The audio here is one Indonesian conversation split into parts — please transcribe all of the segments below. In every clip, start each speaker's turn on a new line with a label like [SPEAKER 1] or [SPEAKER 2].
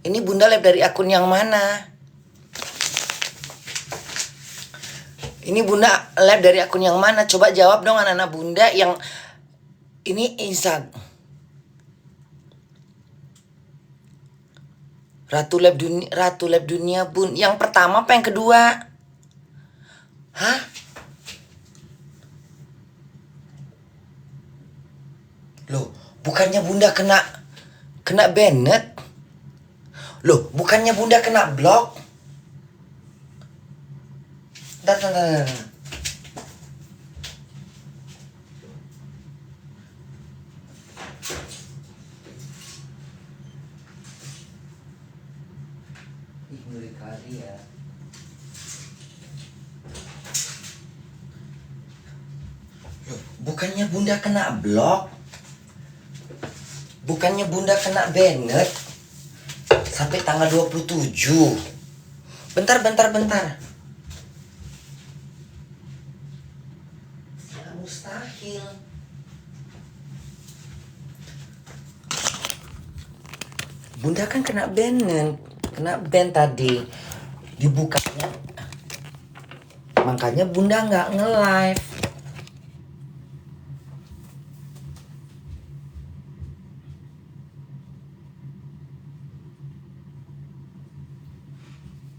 [SPEAKER 1] Ini bunda live dari akun yang mana? Ini bunda live dari akun yang mana? Coba jawab dong anak-anak bunda yang ini Instagram. Ratu Lab Dunia bun. Yang pertama apa yang kedua? Hah? Loh, bukannya bunda kena Bennett? Loh, bukannya bunda kena blok? Dar. Ih, ngeri kali ya. Loh, bukannya bunda kena blok? Bukannya bunda kena Bennett? Sampai tanggal 27. Bentar. Nggak mustahil. Bunda kan kena Bennett. Kena ban tadi. Dibukanya. Makanya bunda nggak nge-live.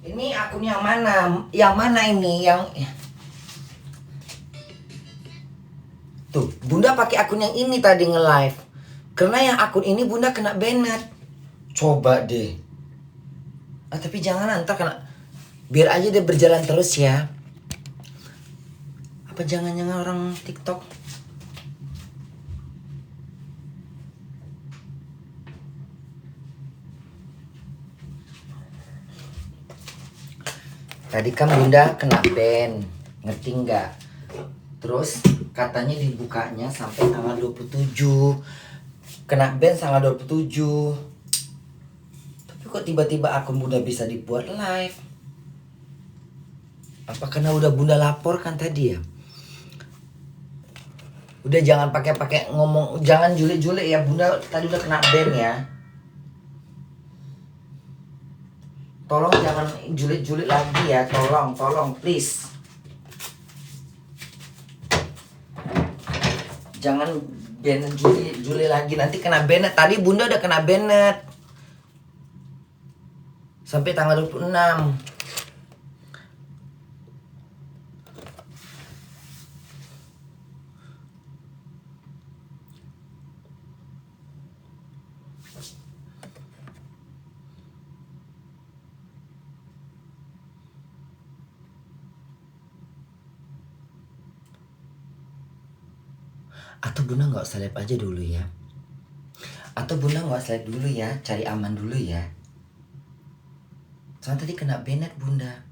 [SPEAKER 1] Ini akun yang mana? Yang mana ini? Yang tuh, bunda pakai akun yang ini tadi nge-live. Karena yang akun ini bunda kena Bennett. Coba deh. Tapi jangan ntar kena. Biar aja dia berjalan terus ya. Apa jangan-jangan orang TikTok? Tadi kan bunda kena ban, ngerti nggak? Terus katanya dibukanya sampai tanggal 27. Kena ban tanggal 27. Tapi kok tiba-tiba akun bunda bisa dibuat live? Apa karena udah bunda laporkan tadi ya? Udah jangan pakai ngomong, jangan julek-julek ya, bunda tadi udah kena ban ya. Tolong jangan julid-julid lagi ya, tolong please. Jangan julid lagi, nanti kena Bennett. Tadi bunda udah kena Bennett. Sampai tanggal 26. Atau bunda nggak usah live aja dulu ya. Atau bunda nggak usah live dulu ya, cari aman dulu ya. Soalnya tadi kena Bennett bunda.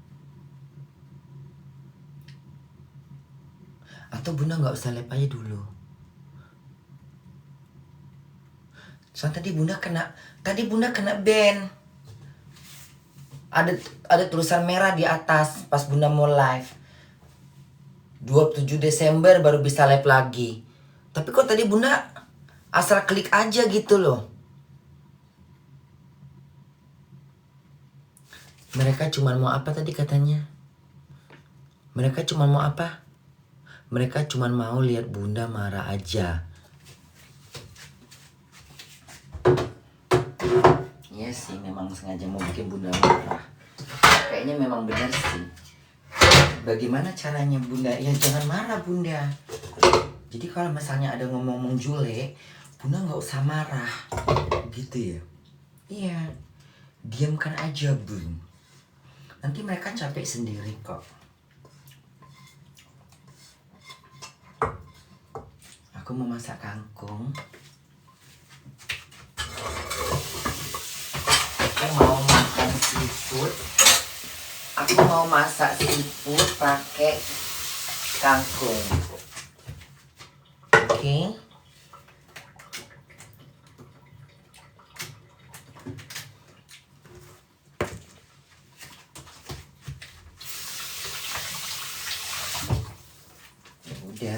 [SPEAKER 1] Atau bunda nggak usah live aja dulu. Soalnya tadi bunda kena ban. Ada tulisan merah di atas pas bunda mau live. 27 Desember baru bisa live lagi. Tapi kok tadi bunda asal klik aja gitu loh. Mereka cuma mau apa tadi katanya? Mereka cuma mau apa? Mereka cuma mau lihat bunda marah aja. Iya sih, memang sengaja mau bikin bunda marah. Kayaknya memang benar sih. Bagaimana caranya bunda? Ya jangan marah bunda. Jadi kalau misalnya ada ngomong-ngomong julek, bunda nggak usah marah, gitu ya? Iya, diamkan aja bun. Nanti mereka capek sendiri kok. Aku mau masak kangkung. Aku mau makan seafood. Aku mau masak seafood pakai kangkung. Oke. Ya udah,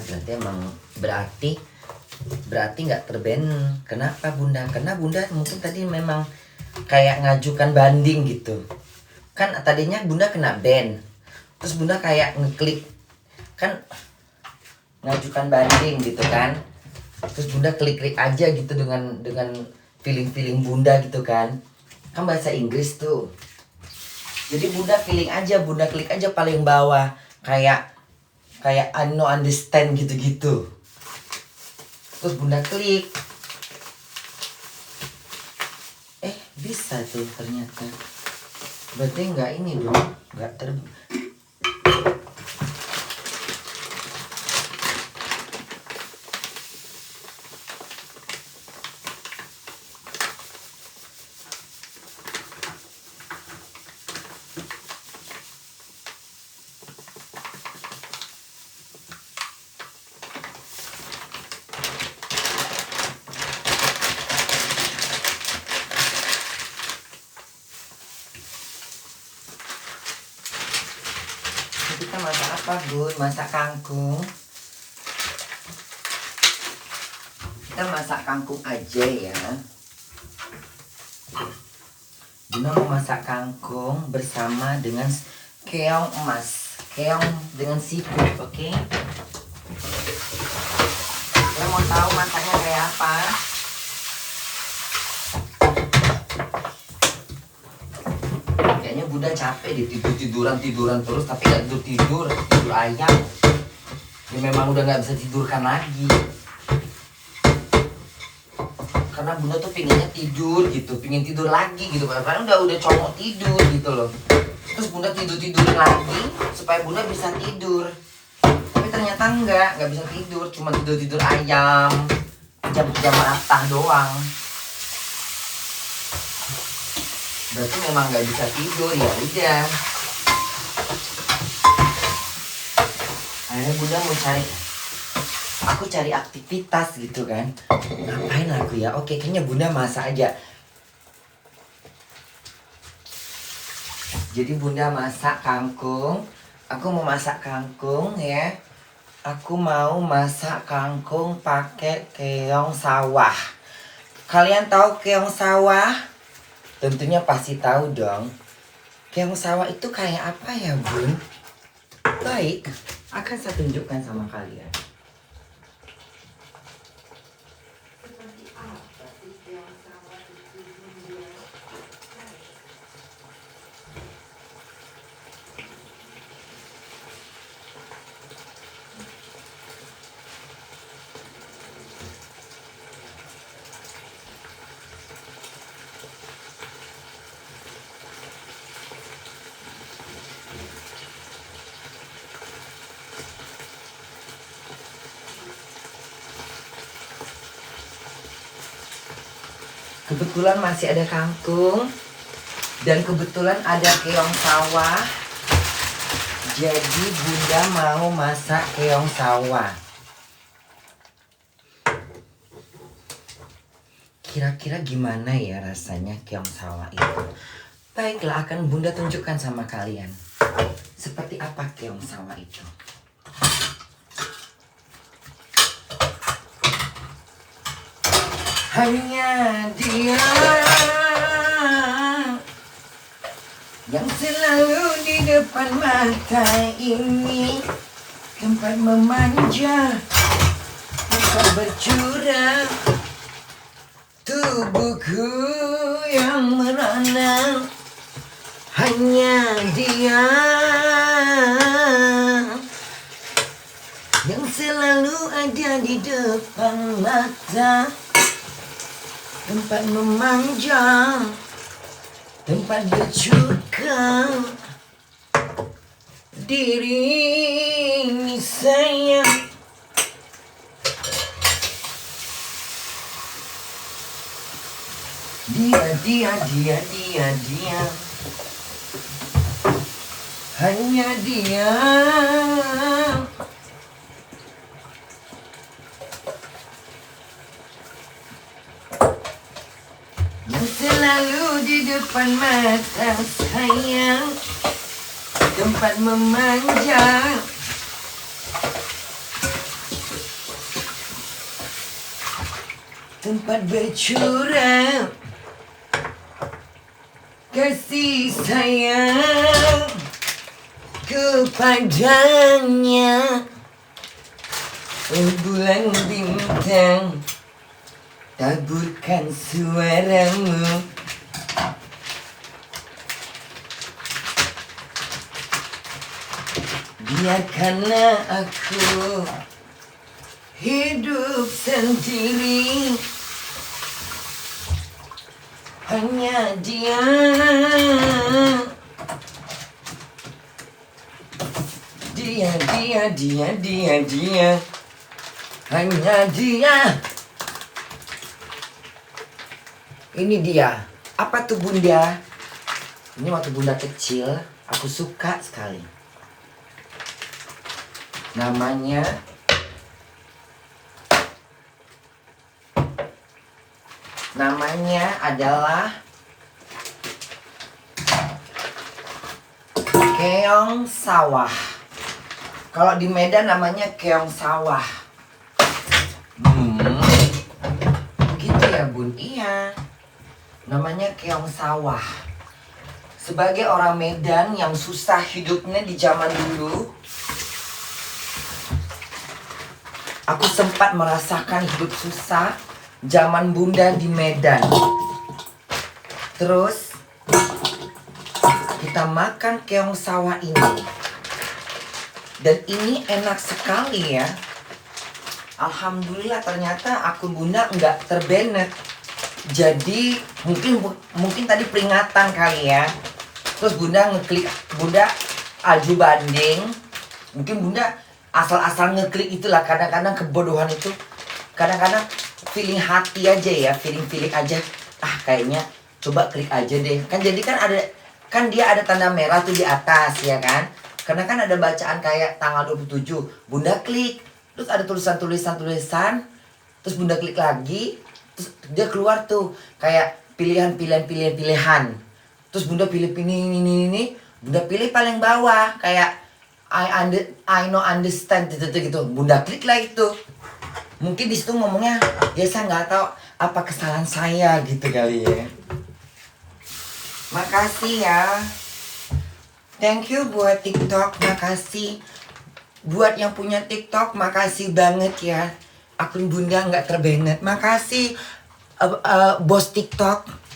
[SPEAKER 1] berarti nggak terban. Kenapa bunda? Karena bunda mungkin tadi memang kayak ngajukan banding gitu. Kan tadinya bunda kena ban, terus bunda kayak ngeklik kan ngajukan banding gitu kan, terus bunda klik aja gitu dengan feeling bunda gitu kan bahasa Inggris tuh. Jadi bunda klik aja paling bawah kayak I no understand gitu-gitu. Terus bunda klik, bisa tuh ternyata. Berarti nggak ini dong, nggak kita masak apa bun? Masak kangkung. Kita masak kangkung aja ya. Bunda mau masak kangkung bersama dengan keong emas, keong dengan seafood, oke? Kita mau tahu masaknya kayak apa? Kayaknya bunda capek deh tiduran terus, tapi gak tidur ayam. Ya memang udah gak bisa tidurkan lagi. Karena bunda tuh pengennya tidur gitu, pengen tidur lagi gitu. Karena udah congok tidur gitu loh. Terus bunda tidurin lagi supaya bunda bisa tidur. Tapi ternyata nggak bisa tidur, cuma tidur ayam, jam atah doang. Berarti memang nggak bisa tidur, ya udah. Akhirnya bunda mau aku cari aktivitas gitu kan. Ngapain aku ya? Oke, kayaknya bunda masak aja. Jadi bunda masak kangkung. Aku mau masak kangkung ya. Aku mau masak kangkung pakai keong sawah. Kalian tahu keong sawah? Tentunya pasti tahu dong. Keong sawah itu kayak apa ya bun? Baik, akan saya tunjukkan sama kalian. Kebetulan masih ada kangkung dan kebetulan ada keong sawah. Jadi bunda mau masak keong sawah. Kira-kira gimana ya rasanya keong sawah itu? Baiklah, akan bunda tunjukkan sama kalian seperti apa keong sawah itu. Hanya dia yang selalu di depan mata ini, tempat memanja, tempat bercurah, tubuhku yang merana. Hanya dia yang selalu ada di depan mata, tempat memanja, tempat bercuka diri saya. Dia hanya dia yang selalu di depan mata saya, tempat memanja, tempat bercurah kasih sayang kepadanya. Oh bulan bintang, taburkan suaramu. Biarkanlah aku hidup sendiri, hanya dia. Dia, hanya dia. Ini dia. Apa tuh bunda? Ini waktu bunda kecil, aku suka sekali. Namanya adalah keong sawah. Kalau di Medan namanya keong sawah. Gitu ya bun? Iya, namanya keong sawah. Sebagai orang Medan yang susah hidupnya di zaman dulu, aku sempat merasakan hidup susah zaman bunda di Medan. Terus kita makan keong sawah ini. Dan ini enak sekali ya. Alhamdulillah ternyata akun bunda nggak terbanet. Jadi mungkin tadi peringatan kali ya. Terus bunda ngeklik, bunda aju banding. Mungkin bunda asal-asal ngeklik itulah. Kadang-kadang kebodohan itu, kadang-kadang feeling hati aja ya, feeling aja. Ah kayaknya coba klik aja deh. Kan jadi kan dia ada tanda merah tuh di atas ya kan. Karena kan ada bacaan kayak tanggal 27, bunda klik, terus ada tulisan, terus bunda klik lagi, terus dia keluar tuh kayak pilihan. Terus bunda pilih ini, bunda pilih paling bawah kayak I know understand gitu. Bunda klik lah itu. Mungkin di situ ngomongnya, ya saya nggak tahu apa kesalahan saya gitu kali ya. Makasih ya. Thank you buat TikTok, makasih. Buat yang punya TikTok, makasih banget ya. Akun bunda nggak terbanet. Makasih bos TikTok.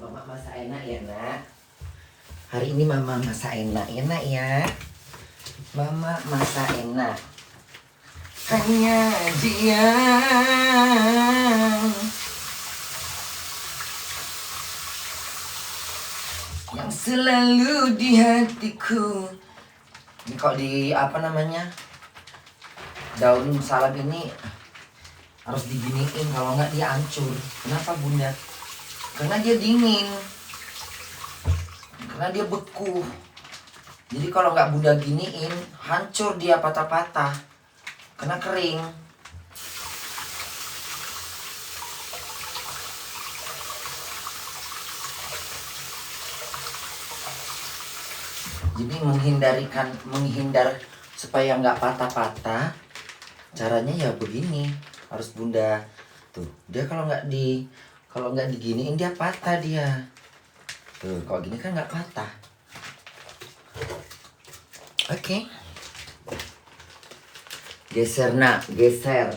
[SPEAKER 1] Mama masak enak ya nak. Hari ini mama masak enak ya. Mama masak enak. Hanya dia yang selalu di hatiku. Ini kok di apa namanya, daun salad ini harus diginiin, kalau nggak dia hancur. Kenapa bunda? Karena dia dingin, karena dia beku. Jadi kalau nggak bunda giniin, hancur dia, patah-patah karena kering. Jadi menghindar supaya nggak patah-patah, caranya ya begini. Harus bunda tuh, dia kalau nggak diginiin dia patah dia. Tuh kalau gini kan nggak patah. Oke. Geser nak, geser.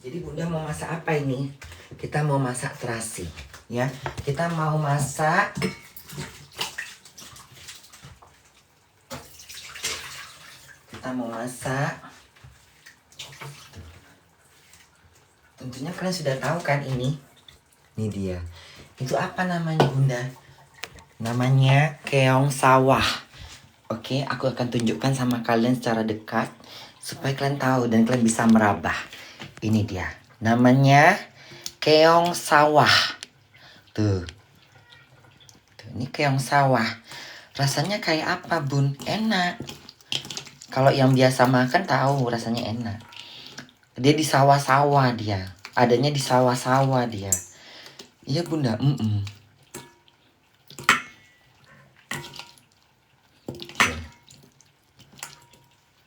[SPEAKER 1] Jadi bunda mau masak apa ini? Kita mau masak terasi, ya. Kita mau masak tentunya kalian sudah tahu kan ini dia. Itu apa namanya bunda? Namanya keong sawah. Oke, aku akan tunjukkan sama kalian secara dekat supaya kalian tahu dan kalian bisa meraba. Ini dia, namanya keong sawah. Tuh, ini keong sawah. Rasanya kayak apa bun? Enak. Kalau yang biasa makan tahu rasanya enak. Dia di sawah-sawah dia. Adanya di sawah-sawah dia. Iya bunda.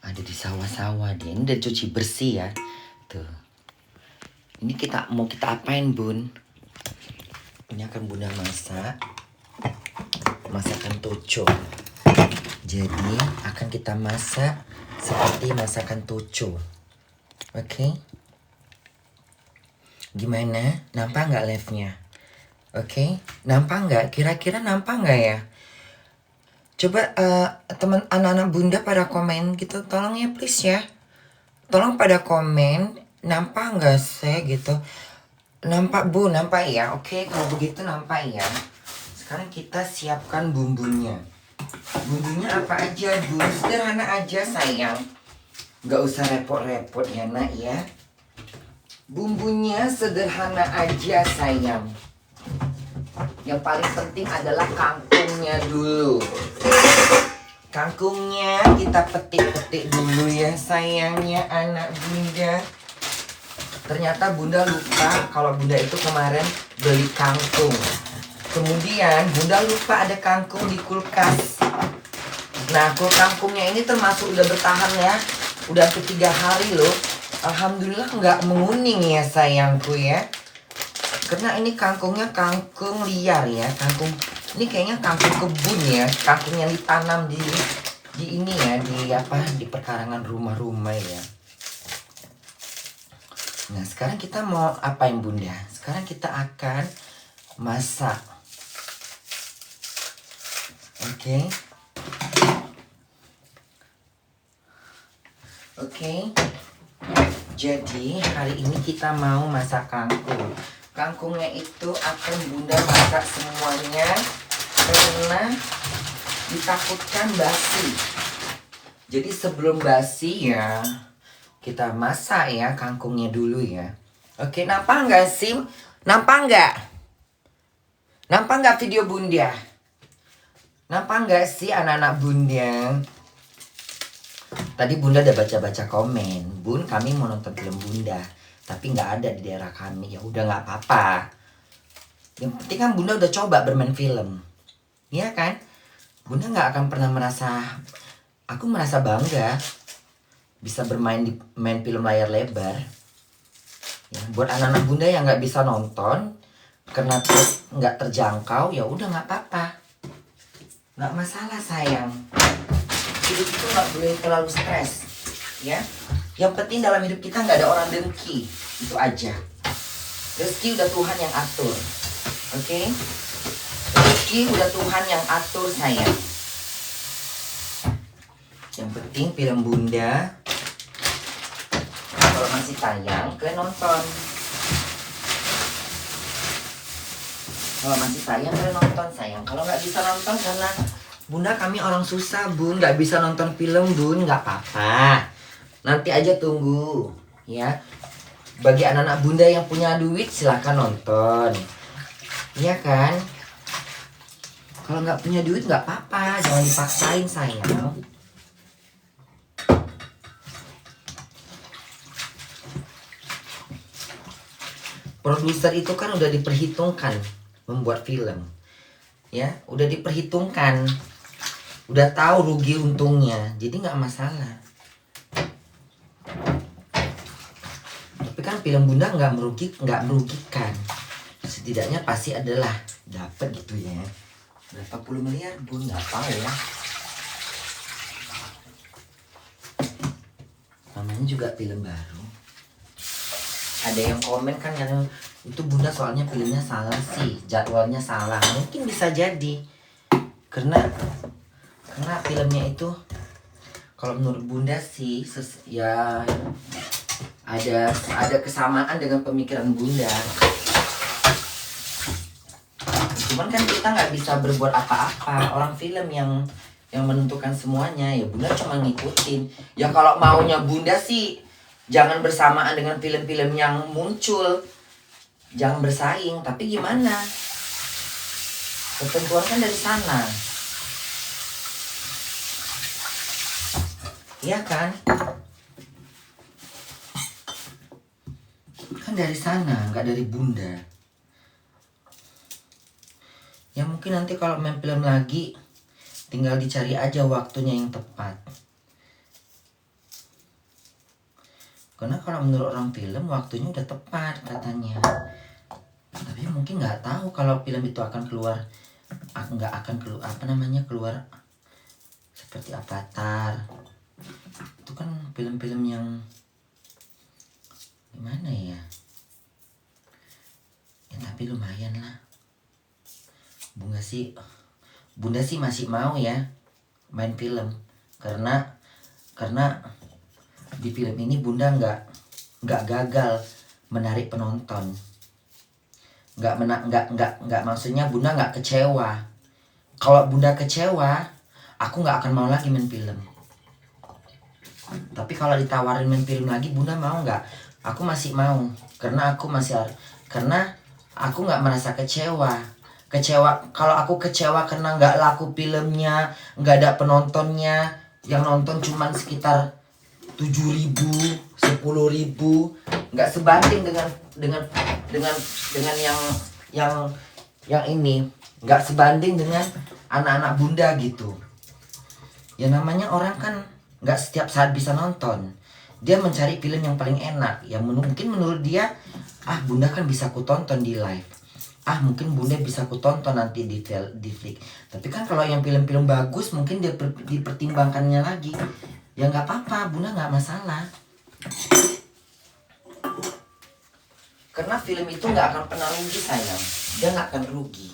[SPEAKER 1] Ada di sawah-sawah dia. Ini udah cuci bersih ya. Tuh. Ini mau kita apain bun? Ini akan bunda masak. Masakan toco. Jadi akan kita masak seperti masakan toco. Oke. Gimana? Nampak nggak live-nya? Oke. Nampak nggak? Kira-kira nampak nggak ya? Coba teman anak-anak bunda pada komen gitu. Tolong ya please ya. Tolong pada komen. Nampak nggak sih gitu? Nampak bu, nampak ya. Oke, kalau begitu nampak ya. Sekarang kita siapkan bumbunya. Bumbunya apa aja bu? Sederhana aja sayang. Gak usah repot-repot ya nak ya. Bumbunya sederhana aja sayang. Yang paling penting adalah kangkungnya dulu. Kangkungnya kita petik-petik dulu ya sayangnya anak bunda. Ternyata bunda lupa kalau bunda itu kemarin beli kangkung. Kemudian bunda lupa ada kangkung di kulkas. Nah kangkungnya ini termasuk udah bertahan ya. Udah ke 3 hari loh. Alhamdulillah nggak menguning ya sayangku ya. Karena ini kangkungnya kangkung liar ya. Kangkung ini kayaknya kangkung kebun ya. Kangkung yang ditanam di ini ya. Di perkarangan rumah-rumah ya. Nah sekarang kita mau apain bunda? Sekarang kita akan masak. Oke. Jadi hari ini kita mau masak kangkung. Kangkungnya itu akan bunda masak semuanya karena ditakutkan basi. Jadi sebelum basi ya kita masak ya kangkungnya dulu ya. Oke, nampak nggak sih? Nampak nggak? Nampak nggak video bunda? Nampak nggak sih anak-anak bunda? Tadi bunda udah baca-baca komen. Bun, kami mau nonton film bunda. Tapi nggak ada di daerah kami. Ya udah nggak apa-apa. Yang penting kan bunda udah coba bermain film. Iya kan? Bunda nggak akan pernah merasa... Aku merasa bangga. Bisa main film layar lebar. Ya, buat anak-anak bunda yang nggak bisa nonton. Karena nggak terjangkau. Ya udah nggak apa-apa. Nggak masalah sayang. Hidup itu nggak boleh terlalu stres, ya. Yang penting dalam hidup kita nggak ada orang dengki, itu aja. Rezeki udah Tuhan yang atur, oke? Rezeki udah Tuhan yang atur sayang. Yang penting film bunda, kalau masih tayang, kalian nonton. Kalau masih tayang, kalian nonton sayang. Kalau nggak bisa nonton karena bunda kami orang susah bun, nggak bisa nonton film bun, nggak apa-apa. Nanti aja tunggu, ya. Bagi anak-anak bunda yang punya duit silahkan nonton, iya kan? Kalau nggak punya duit nggak apa-apa, jangan dipaksain sayang. Produser itu kan udah diperhitungkan membuat film, ya, udah diperhitungkan. Udah tahu rugi untungnya, jadi nggak masalah. Tapi kan film bunda nggak merugikan. Setidaknya pasti adalah dapat gitu ya. Berapa puluh miliar bun, nggak tahu ya. Namanya juga film baru. ada yang komen kan karena itu bunda soalnya filmnya salah sih, jadwalnya salah. Mungkin bisa jadi karena filmnya itu kalau menurut bunda sih ya ada kesamaan dengan pemikiran bunda. Cuman kan kita nggak bisa berbuat apa-apa, orang film yang menentukan semuanya. Ya bunda cuma ngikutin. Ya kalau maunya bunda sih jangan bersamaan dengan film-film yang muncul, jangan bersaing. Tapi gimana, ketentuan kan dari sana, iya kan? Kan dari sana, nggak dari bunda. Ya mungkin nanti kalau main film lagi tinggal dicari aja waktunya yang tepat. Karena kalau menurut orang film waktunya udah tepat katanya. Tapi mungkin nggak tahu kalau film itu akan keluar, nggak akan keluar keluar seperti Avatar. Itu kan film-film yang gimana ya? Ya tapi lumayan lah. Bunda sih masih mau ya main film karena di film ini bunda nggak gagal menarik penonton, nggak maksudnya bunda nggak kecewa. Kalau bunda kecewa, aku nggak akan mau lagi main film. Tapi kalau ditawarin main film lagi, bunda mau nggak? Aku masih mau karena aku nggak merasa kecewa. Kalau aku kecewa karena nggak laku filmnya, nggak ada penontonnya, yang nonton cuman sekitar 7.000, 10.000, nggak sebanding dengan yang ini, nggak sebanding dengan anak-anak bunda gitu. Ya namanya orang kan nggak setiap saat bisa nonton. Dia mencari film yang paling enak, yang mungkin menurut dia, bunda kan bisa ku tonton di live. Mungkin bunda bisa ku tonton nanti di flick. Tapi kan kalau yang film-film bagus mungkin dia dipertimbangkannya lagi. Ya nggak apa-apa, bunda nggak masalah. Karena film itu nggak akan pernah rugi sayang. Dia nggak akan rugi.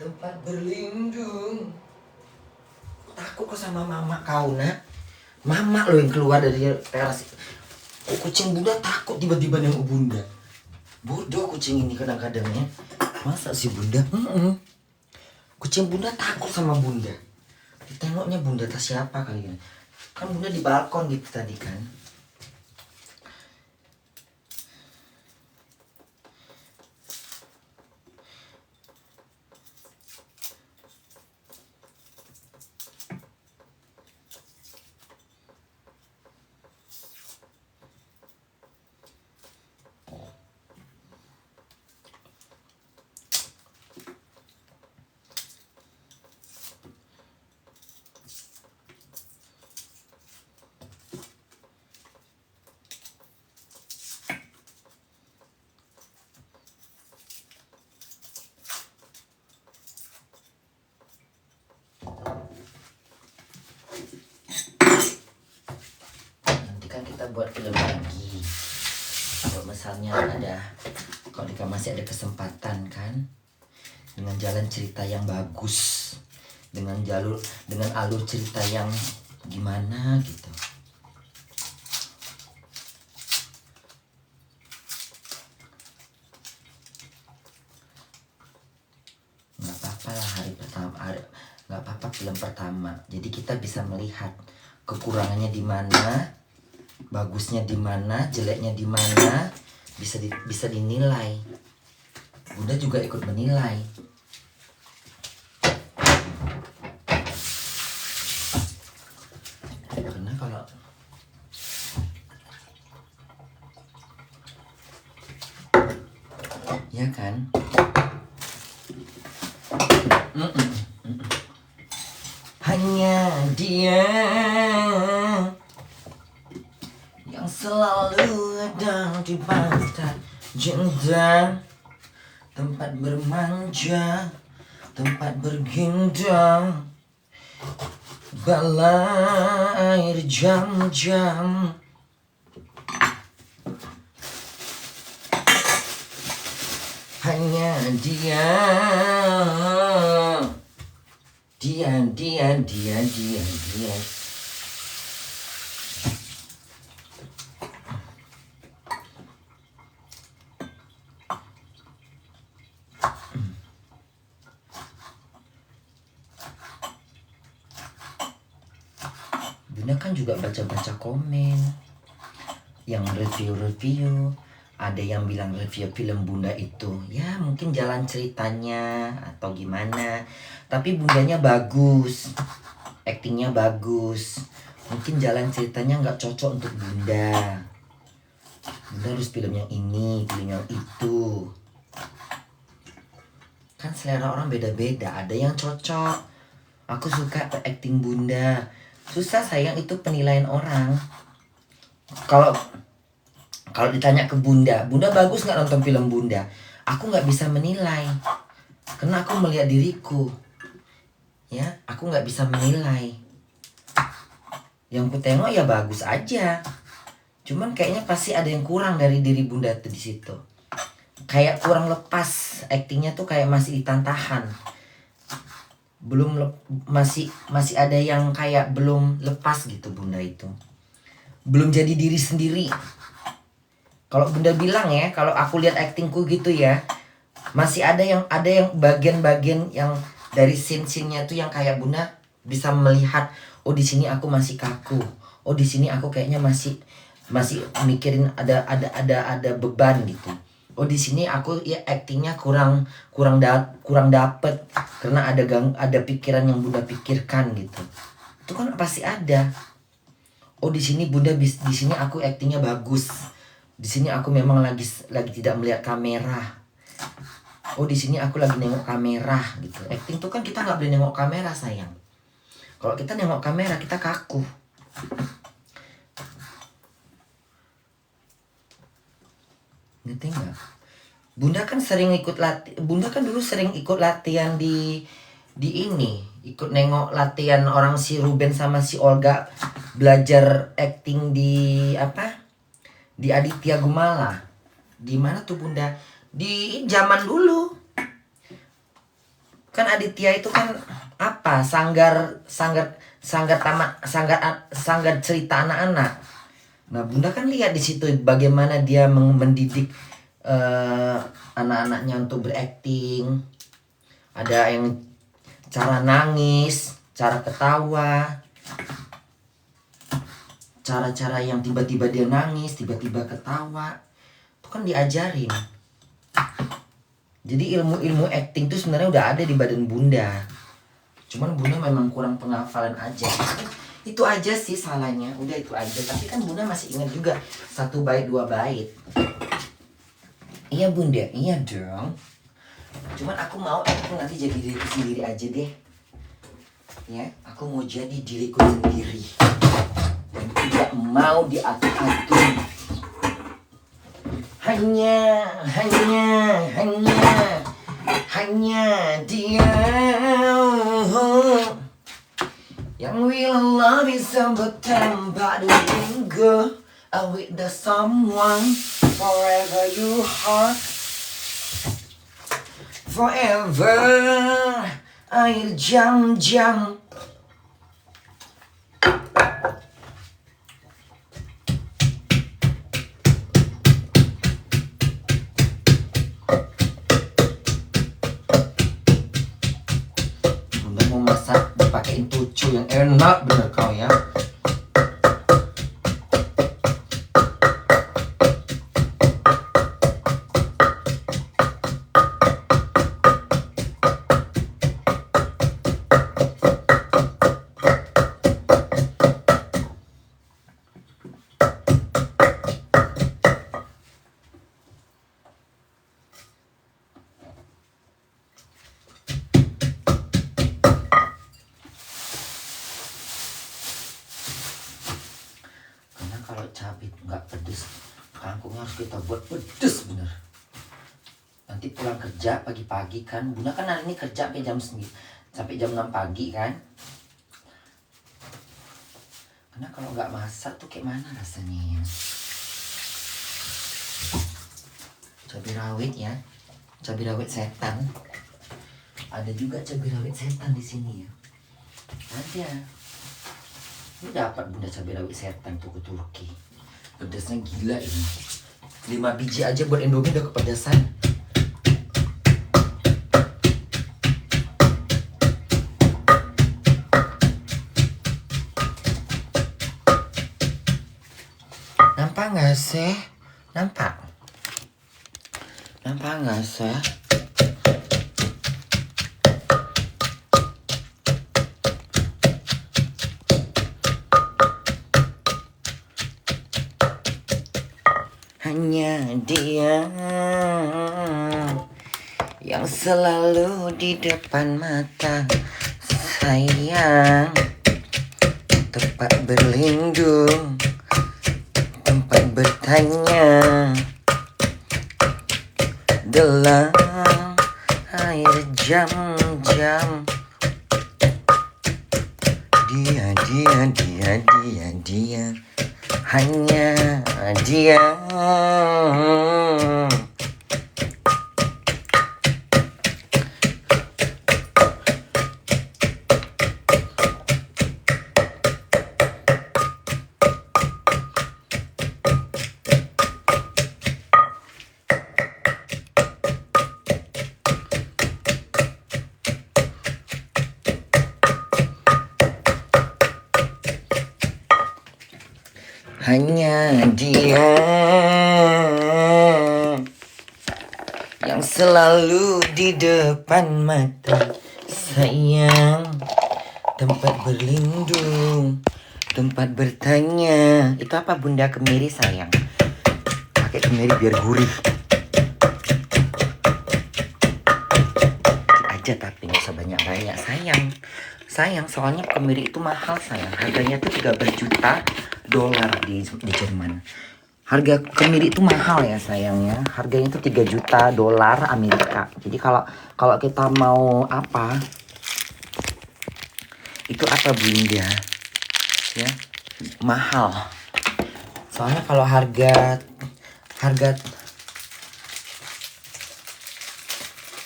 [SPEAKER 1] Tempat berlindung. Takut kok sama mama kau nak. Mama lo yang keluar dari teras. Kucing bunda takut tiba-tiba nengok bunda. Bodoh kucing ini kadang-kadang ya. Masa sih bunda? Kucing bunda takut sama bunda. Ditengoknya bunda tas siapa kali ini. Kan bunda di balkon gitu tadi kan. Kita buat film lagi. Kalau misalnya kalau masih ada kesempatan kan, dengan jalan cerita yang bagus, dengan alur cerita yang gimana gitu. Nggak apa-apa lah nggak apa-apa film pertama. Jadi kita bisa melihat kekurangannya di mana, bagusnya di mana, jeleknya di mana, bisa dinilai. Bunda juga ikut menilai. Karena kalau ya kan, hanya dia yang selalu ada di pantai cinta, tempat bermanja, tempat bergendang, bala air jam-jam. Hanya dia. Bunda kan juga baca-baca komen yang review-review. Ada yang bilang review film Bunda itu ya mungkin jalan ceritanya atau gimana, tapi Bundanya bagus, aktingnya bagus. Mungkin jalan ceritanya nggak cocok untuk Bunda. Bunda harus film yang ini, film yang itu. Kan selera orang beda-beda, ada yang cocok. Aku suka acting Bunda. Susah sayang, itu penilaian orang. Kalau ditanya ke Bunda, Bunda bagus nggak nonton film Bunda? Aku nggak bisa menilai, karena aku melihat diriku. Ya, aku nggak bisa menilai. Yang ku tengok ya bagus aja. Cuman kayaknya pasti ada yang kurang dari diri Bunda tuh di situ. Kayak kurang lepas, aktingnya tuh kayak masih ditantahan. Masih ada yang kayak belum lepas gitu Bunda itu. Belum jadi diri sendiri. Kalau Bunda bilang ya, kalau aku lihat aktingku gitu ya, masih ada yang bagian-bagian yang dari scene-scene-nya tuh yang kayak Bunda bisa melihat, oh di sini aku masih kaku, oh di sini aku kayaknya masih mikirin ada beban gitu, oh di sini aku ya aktingnya kurang dapet karena ada pikiran yang Bunda pikirkan gitu. Itu kan pasti ada. Oh di sini Bunda di sini aku aktingnya bagus. Di sini aku memang lagi tidak melihat kamera. Oh di sini aku lagi nengok kamera gitu. Acting tuh kan kita nggak boleh nengok kamera sayang. Kalau kita nengok kamera kita kaku. Ngerti nggak? Bunda kan dulu sering ikut latihan di ini, ikut nengok latihan orang si Ruben sama si Olga belajar acting di di Aditya Gumala. Di mana tuh Bunda? Di zaman dulu. Kan Aditya itu kan sanggar cerita anak-anak. Nah, Bunda kan lihat di situ bagaimana dia mendidik anak-anaknya untuk berakting. Ada yang cara nangis, cara ketawa, cara-cara yang tiba-tiba dia nangis, tiba-tiba ketawa. Itu kan diajarin. Jadi ilmu-ilmu acting itu sebenarnya udah ada di badan Bunda. Cuman Bunda memang kurang penghafalan aja. Itu aja sih salahnya. Udah itu aja. Tapi kan Bunda masih ingat juga 1 bait 2 bait. Iya Bunda, iya dong. Cuman aku mau acting nanti jadi diriku sendiri aja deh. Ya, aku mau jadi diriku sendiri. Dan tidak mau diatur-atur. Hanya dia yang will love is somebody go with the someone forever you heart forever air jam-jam. Bunda mau masak dipakein tucu yang enak bener kau ya. kalau cabai nggak pedes, kangkungnya harus kita buat pedes bener. Nanti pulang kerja pagi-pagi kan, Bunda kan hari ini kerja sampai jam 9, sampai jam 6 pagi kan. Karena kalau nggak masak tuh kayak mana rasanya ya. Cabai rawit ya, cabai rawit setan. Ada juga cabai rawit setan di sini ya. Ada. Ini dapat Bunda cabai rawit setan tuh ke Turki. Pedasnya gila ini. 5 biji aja buat Indomie udah kepedasan. Nampak nggak sih? Nampak? Nampak nggak sih? Hanya dia yang selalu di depan mata sayang, tempat berlindung, tempat bertanya dalam air jam-jam. Dia hanya dia. Hanya dia yang selalu di depan mata sayang, tempat berlindung, tempat bertanya. Itu apa Bunda? Kemiri sayang. Pakai kemiri biar gurih. Dikit aja tapi nggak usah banyak-banyak sayang. Sayang, soalnya kemiri itu mahal sayang. Harganya tuh 13 juta dolar di Jerman. Harga kemiri itu mahal ya sayangnya. Harganya itu 3 juta dolar Amerika. Jadi kalau kita mau apa? Itu apa Bunda? Ya, mahal. Soalnya kalau harga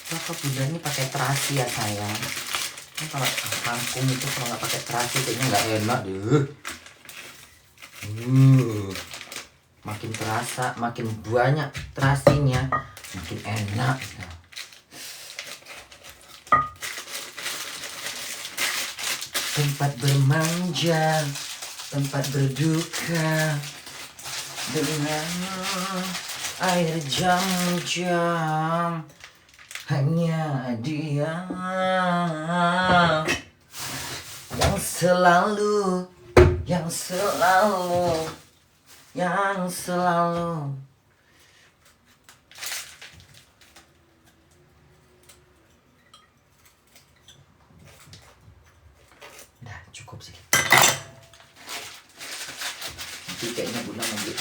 [SPEAKER 1] apa Bunda ini pakai terasi ya sayang. Ini kalau kangkung itu kalau nggak pakai terasi kayaknya nggak enak deh. Makin terasa, makin banyak terasinya, makin enak. Tempat bermanja, tempat berduka dengan air jam-jam. Hanya dia yang selalu Udah cukup sih. Nanti kayaknya Bunda mau beli.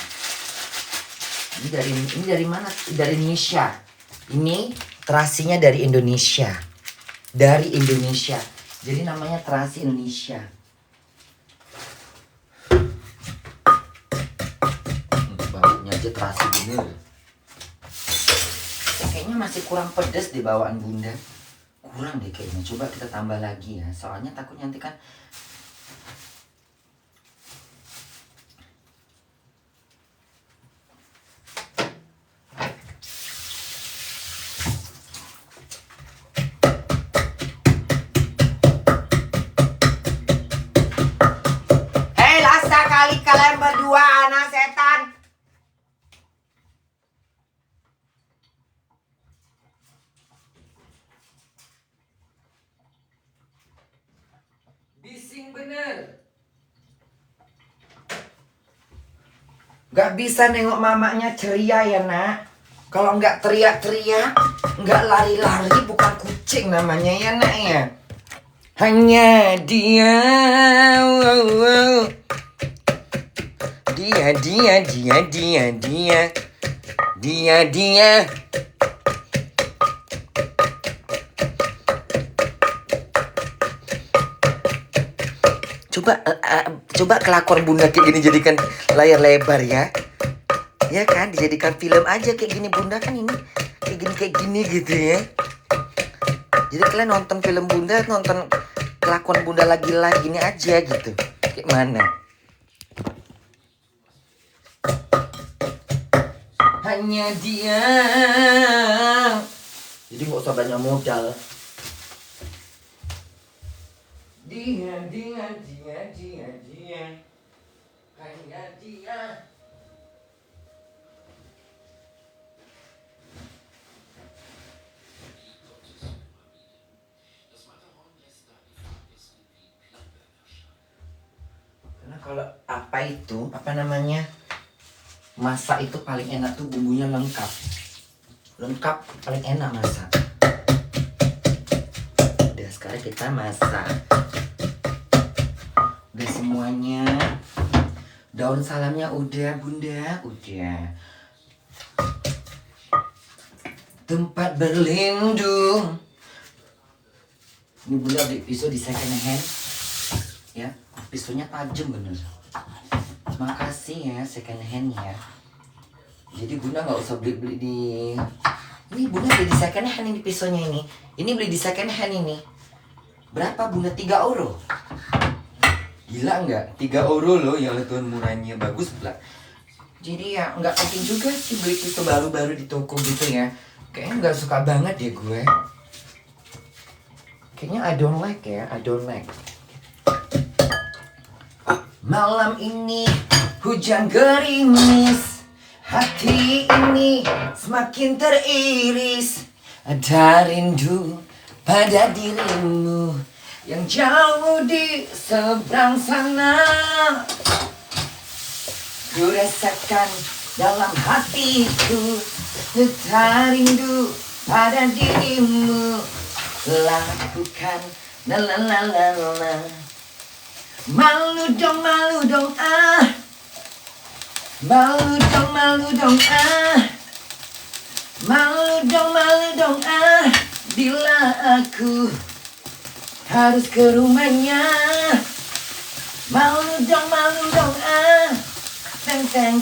[SPEAKER 1] Ini dari mana? Dari Indonesia. Ini terasinya dari Indonesia. Dari Indonesia. Jadi namanya terasi Indonesia. Baunya aja terasi bener. Kayaknya masih kurang pedas di bawaan Bunda. Kurang deh kayaknya. Coba kita tambah lagi ya. Soalnya takut nanti kan kalian berdua anak setan. Bising bener. Gak bisa nengok mamanya ceria ya nak. Kalau nggak teriak-teriak, nggak lari-lari, bukan kucing namanya ya nak ya. Hanya dia. Dia. Coba kelakuan bunda kayak gini jadikan layar lebar ya. Ya kan, dijadikan film aja kayak gini bunda kan ini kayak gini gitu ya. Jadi kalian nonton film bunda, nonton kelakuan bunda lagi ini aja gitu. Kayak mana? Hanya dia. Jadi nggak usah banyak modal. Dia. Hanya dia. Karena kalau apa namanya, masak itu paling enak tuh bumbunya lengkap paling enak masak. Udah, sekarang kita masak. Udah semuanya. Daun salamnya udah bunda, udah. Tempat berlindung. Ini bunda beli pisau di second hand ya, pisaunya tajam bener. Makasih ya second hand ya. Jadi bunda nggak usah beli di ini. Bunda beli di second hand ini pisaunya ini. Ini beli di second hand ini. Berapa bunda? 3 euro. Gila nggak? 3 euro loh ya Tuhan, murahnya bagus pula. Jadi ya nggak penting juga sih beli pisau baru-baru di toko gitu ya. Kayaknya nggak suka banget deh gue. Kayaknya I don't like. Malam ini hujan gerimis, hati ini semakin teriris. Ada rindu pada dirimu yang jauh di seberang sana. Ku rasakan dalam hatiku, ada rindu pada dirimu. Lakukan la la la la la. Malu dong ah. Malu dong ah. Bila aku harus ke rumahnya. Malu dong ah. Teng.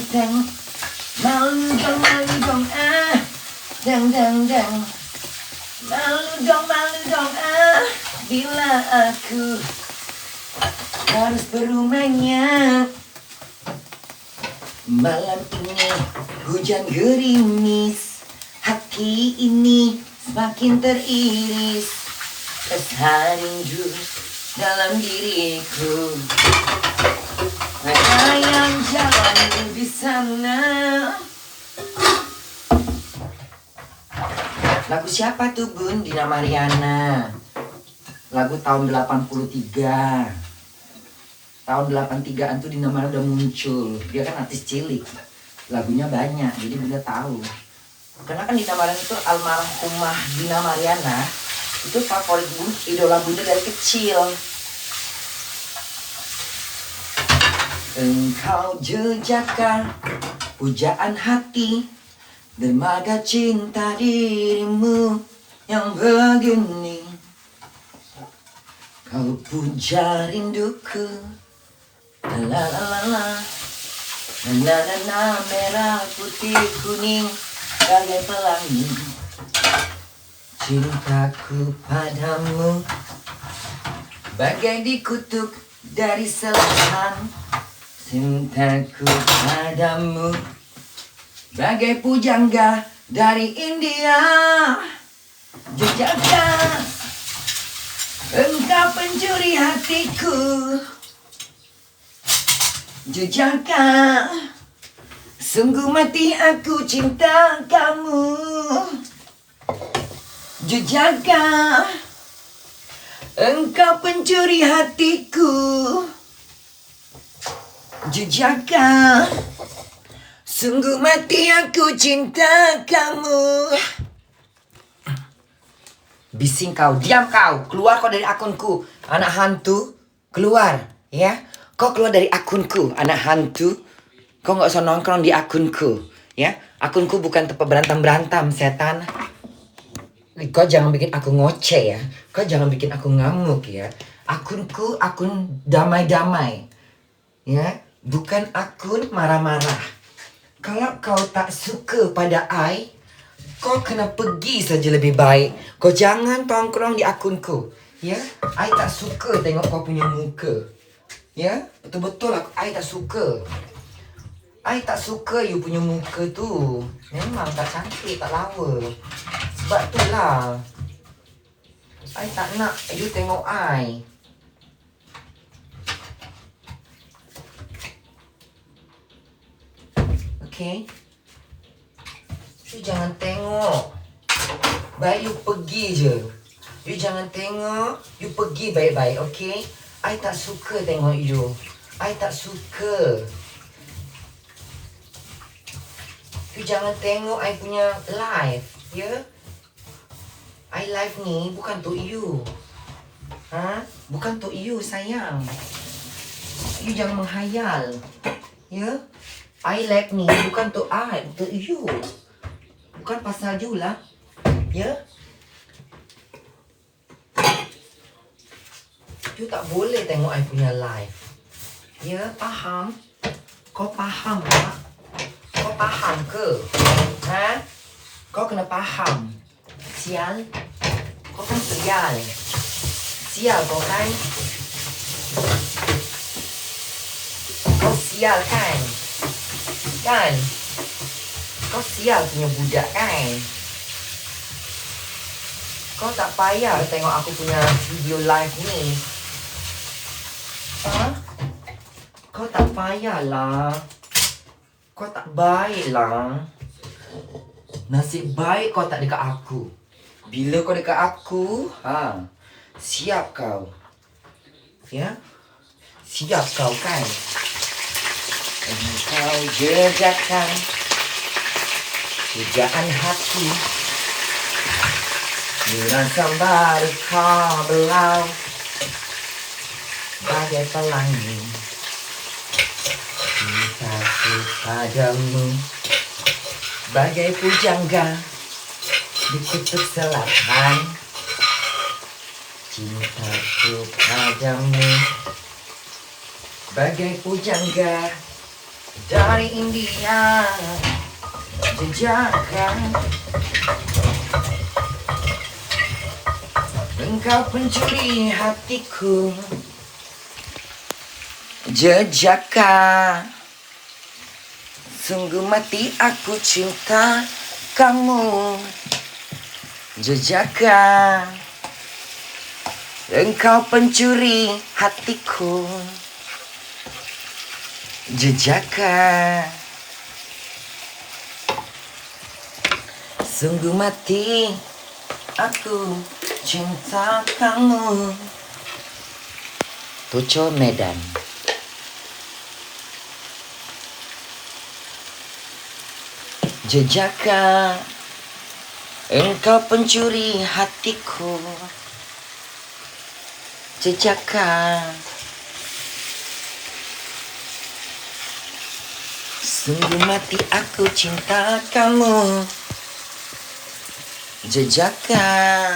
[SPEAKER 1] Malu dong ah. Deng. Malu dong ah. Bila aku harus berumahnya. Malam ini hujan gerimis, hati ini semakin teriris. Rasa rindu dalam diriku. Ada yang jalan di sana. Lagu siapa tuh bun? Dina Mariana. Lagu tahun 83. Tahun 83-an tuh Dina Mariana udah muncul. Dia kan artis cilik, lagunya banyak, jadi bunda tahu. Karena kan Dina Mariana itu almarhumah Dina Mariana itu favorit bunda, idola bunda dari kecil. Engkau jejakkan pujaan hati, dermaga cinta dirimu yang begini. Kau puja rinduku. La la la la. Na merah putih kuning bagai pelangi. Cintaku padamu bagai dikutuk dari selatan. Cintaku padamu bagai pujangga dari India. Jejaknya engkau pencuri hatiku. Jejaknya sungguh mati aku cinta kamu. Jejaknya engkau pencuri hatiku. Jejaknya sungguh mati aku cinta kamu. Bising kau, diam kau, keluar kau dari akunku, anak hantu, keluar, ya. Kau keluar dari akunku, anak hantu. Kau nggak usah nongkrong di akunku, ya. Akunku bukan tempat berantem-berantem, setan. Kau jangan bikin aku ngoceh ya. Kau jangan bikin aku ngamuk ya. Akunku akun damai-damai, ya. Bukan akun marah-marah. Kalau kau tak suka pada I, kau kena pergi saja lebih baik. Kau jangan tongkrong di akunku. Ya, I tak suka tengok kau punya muka. Ya, betul-betul I tak suka. I tak suka you punya muka tu. Memang tak cantik, tak lawa. Sebab tu lah I tak nak you tengok I. Okay? You jangan tengok. Baik you pergi je. You jangan tengok. You pergi baik-baik, okay? I tak suka tengok you. I tak suka. You jangan tengok I punya live, ya? I live ni bukan untuk you. Bukan untuk you, sayang. You jangan menghayal. Ya? I live ni bukan untuk I, untuk you. Bukan pasal you lah. Ya? You tak boleh tengok I punya live. Ya, faham? Kau faham tak? Kau faham ke? Kau kena faham. Sial. Kau kan sial. Sial kau kan? Kau sial kan? Kan? Kau sial punya budak kan? Kau tak payah tengok aku punya video live ni. Kau tak payahlah. Kau tak baik lah. Nasib baik kau tak dekat aku. Bila kau dekat aku, siap kau. Ya? Siap kau kan? Engkau jejakkan pujaan hati. Dengan sambar kau belau bagai pelangi. Cintaku padamu bagai pujangga di kutub selatan. Cintaku padamu bagai pujangga dari India. Jejakkan engkau pencuri hatiku. Jejakkan sungguh mati aku cinta kamu. Jejakkan engkau pencuri hatiku. Jejakkan sungguh mati aku cinta kamu. Tuco Medan. Jejakkan engkau pencuri hatiku. Jejakkan sungguh mati aku cinta kamu. Jejakkan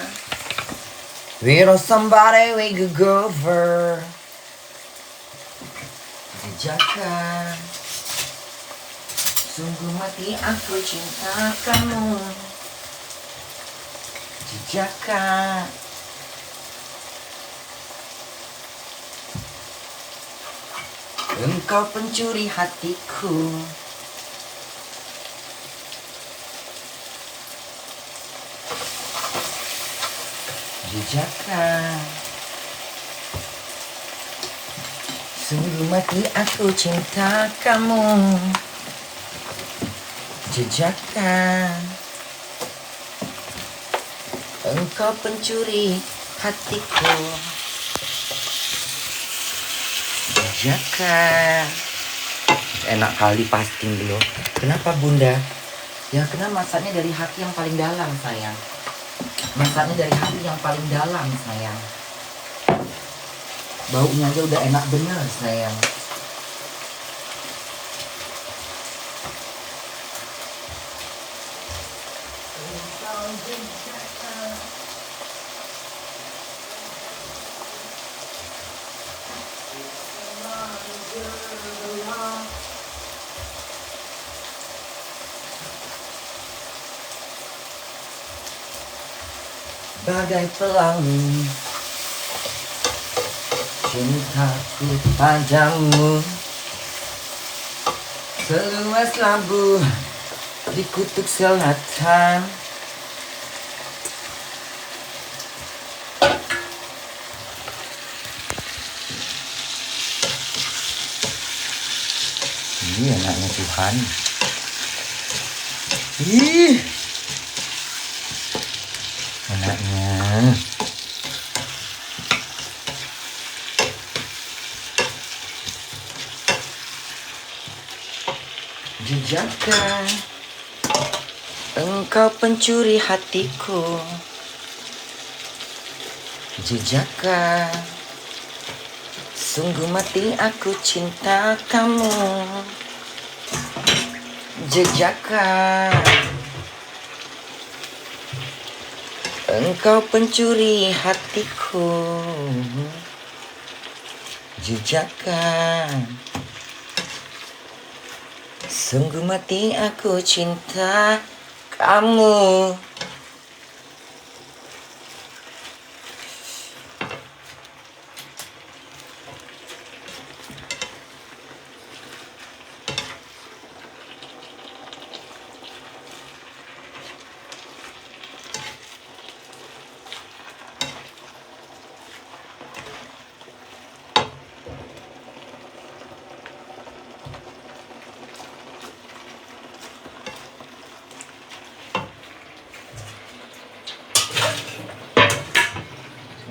[SPEAKER 1] we're somebody we could go over. Jejakkan sungguh mati aku cinta kamu. Jejakkan engkau pencuri hatiku. Jejakkan sungguh mati aku cinta kamu. Jejakkan engkau pencuri hatiku. Jejakkan. Enak kali pasting dulu. Kenapa bunda? Ya kena masaknya dari hati yang paling dalam sayang. Masaknya dari hati yang paling dalam sayang. Baunya aja udah enak bener sayang. Bagai pelangi cintaku padamu, seluas labu di kutub selatan. Ini anaknya Tuhan. Ih, anaknya. Jejakkan engkau pencuri hatiku, jejakkan sungguh mati aku cinta kamu, jejakkan engkau pencuri hatiku, jejakkan sungguh mati aku cinta kamu.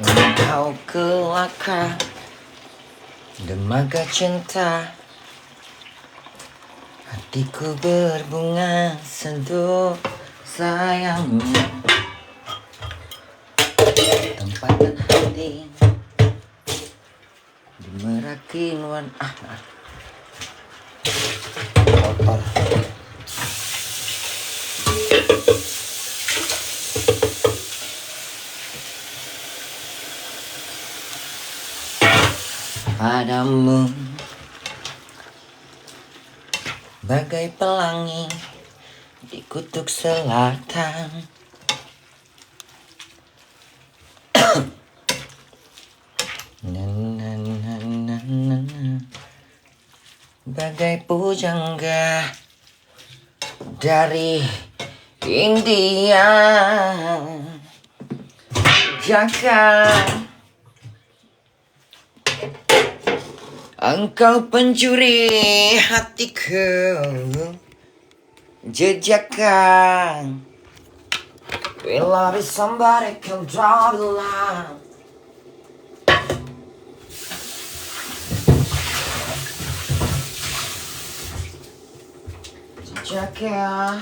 [SPEAKER 1] Engkau kelakar dermaga cinta, hatiku berbunga sendu sayangnya, tempatan hati di Meraki nuan kotor. Padamu bagai pelangi di kutub selatan, bagai pujangga dari India, jaga engkau pencuri hatiku, jejakkan we love is somebody can draw the line. Jejakkan,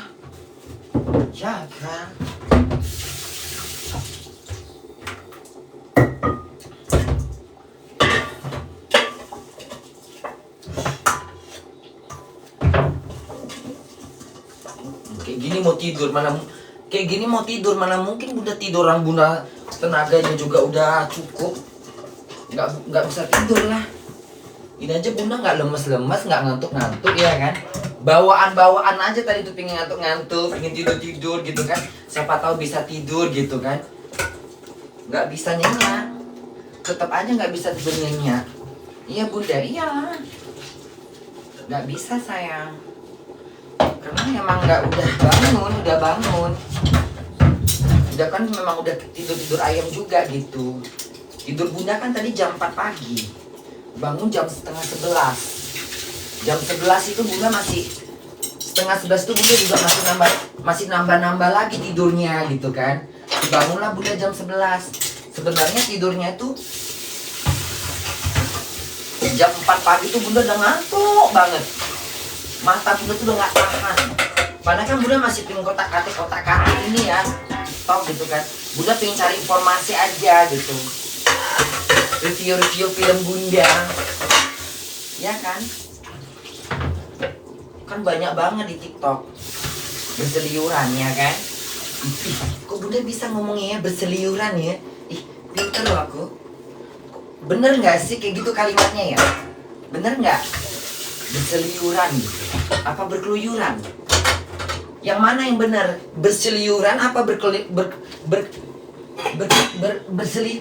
[SPEAKER 1] jaga. Kayak gini mau tidur mana mungkin Bunda tidur, orang Bunda tenaganya juga udah cukup, nggak bisa tidur lah. Ini aja Bunda nggak lemes-lemes, nggak ngantuk-ngantuk ya kan, bawaan aja tadi tuh pengen ngantuk-ngantuk, pengen tidur gitu kan, siapa tahu bisa tidur gitu kan, nggak bisa nyenyak, tetap aja nggak bisa tidur nyenyak. Iya Bunda, iyalah nggak bisa sayang, karena emang udah bangun, udah kan memang udah tidur ayam juga gitu. Tidur Bunda kan tadi jam 4 pagi, bangun jam setengah 11. Jam 11 itu Bunda masih setengah 11 itu Bunda juga masih nambah lagi tidurnya gitu kan. Bangunlah Bunda jam 11. Sebenarnya tidurnya itu jam 4 pagi tuh Bunda udah ngantuk banget, mata Bunda tuh udah gak tahan. Padahal kan Bunda masih pengen kotak-katik ini ya, stop gitu kan. Bunda pengen cari informasi aja gitu, review film Bunda, ya kan? Kan banyak banget di TikTok berseliuran ya kan. Ih, kok bunda bisa ngomongnya ya berseliuran ya? Ih, pintar loh aku. Bener nggak sih kayak gitu kalimatnya ya? Bener nggak? Berseliuran gitu. Apa berkeluyuran? Yang mana yang benar? Berseliuran apa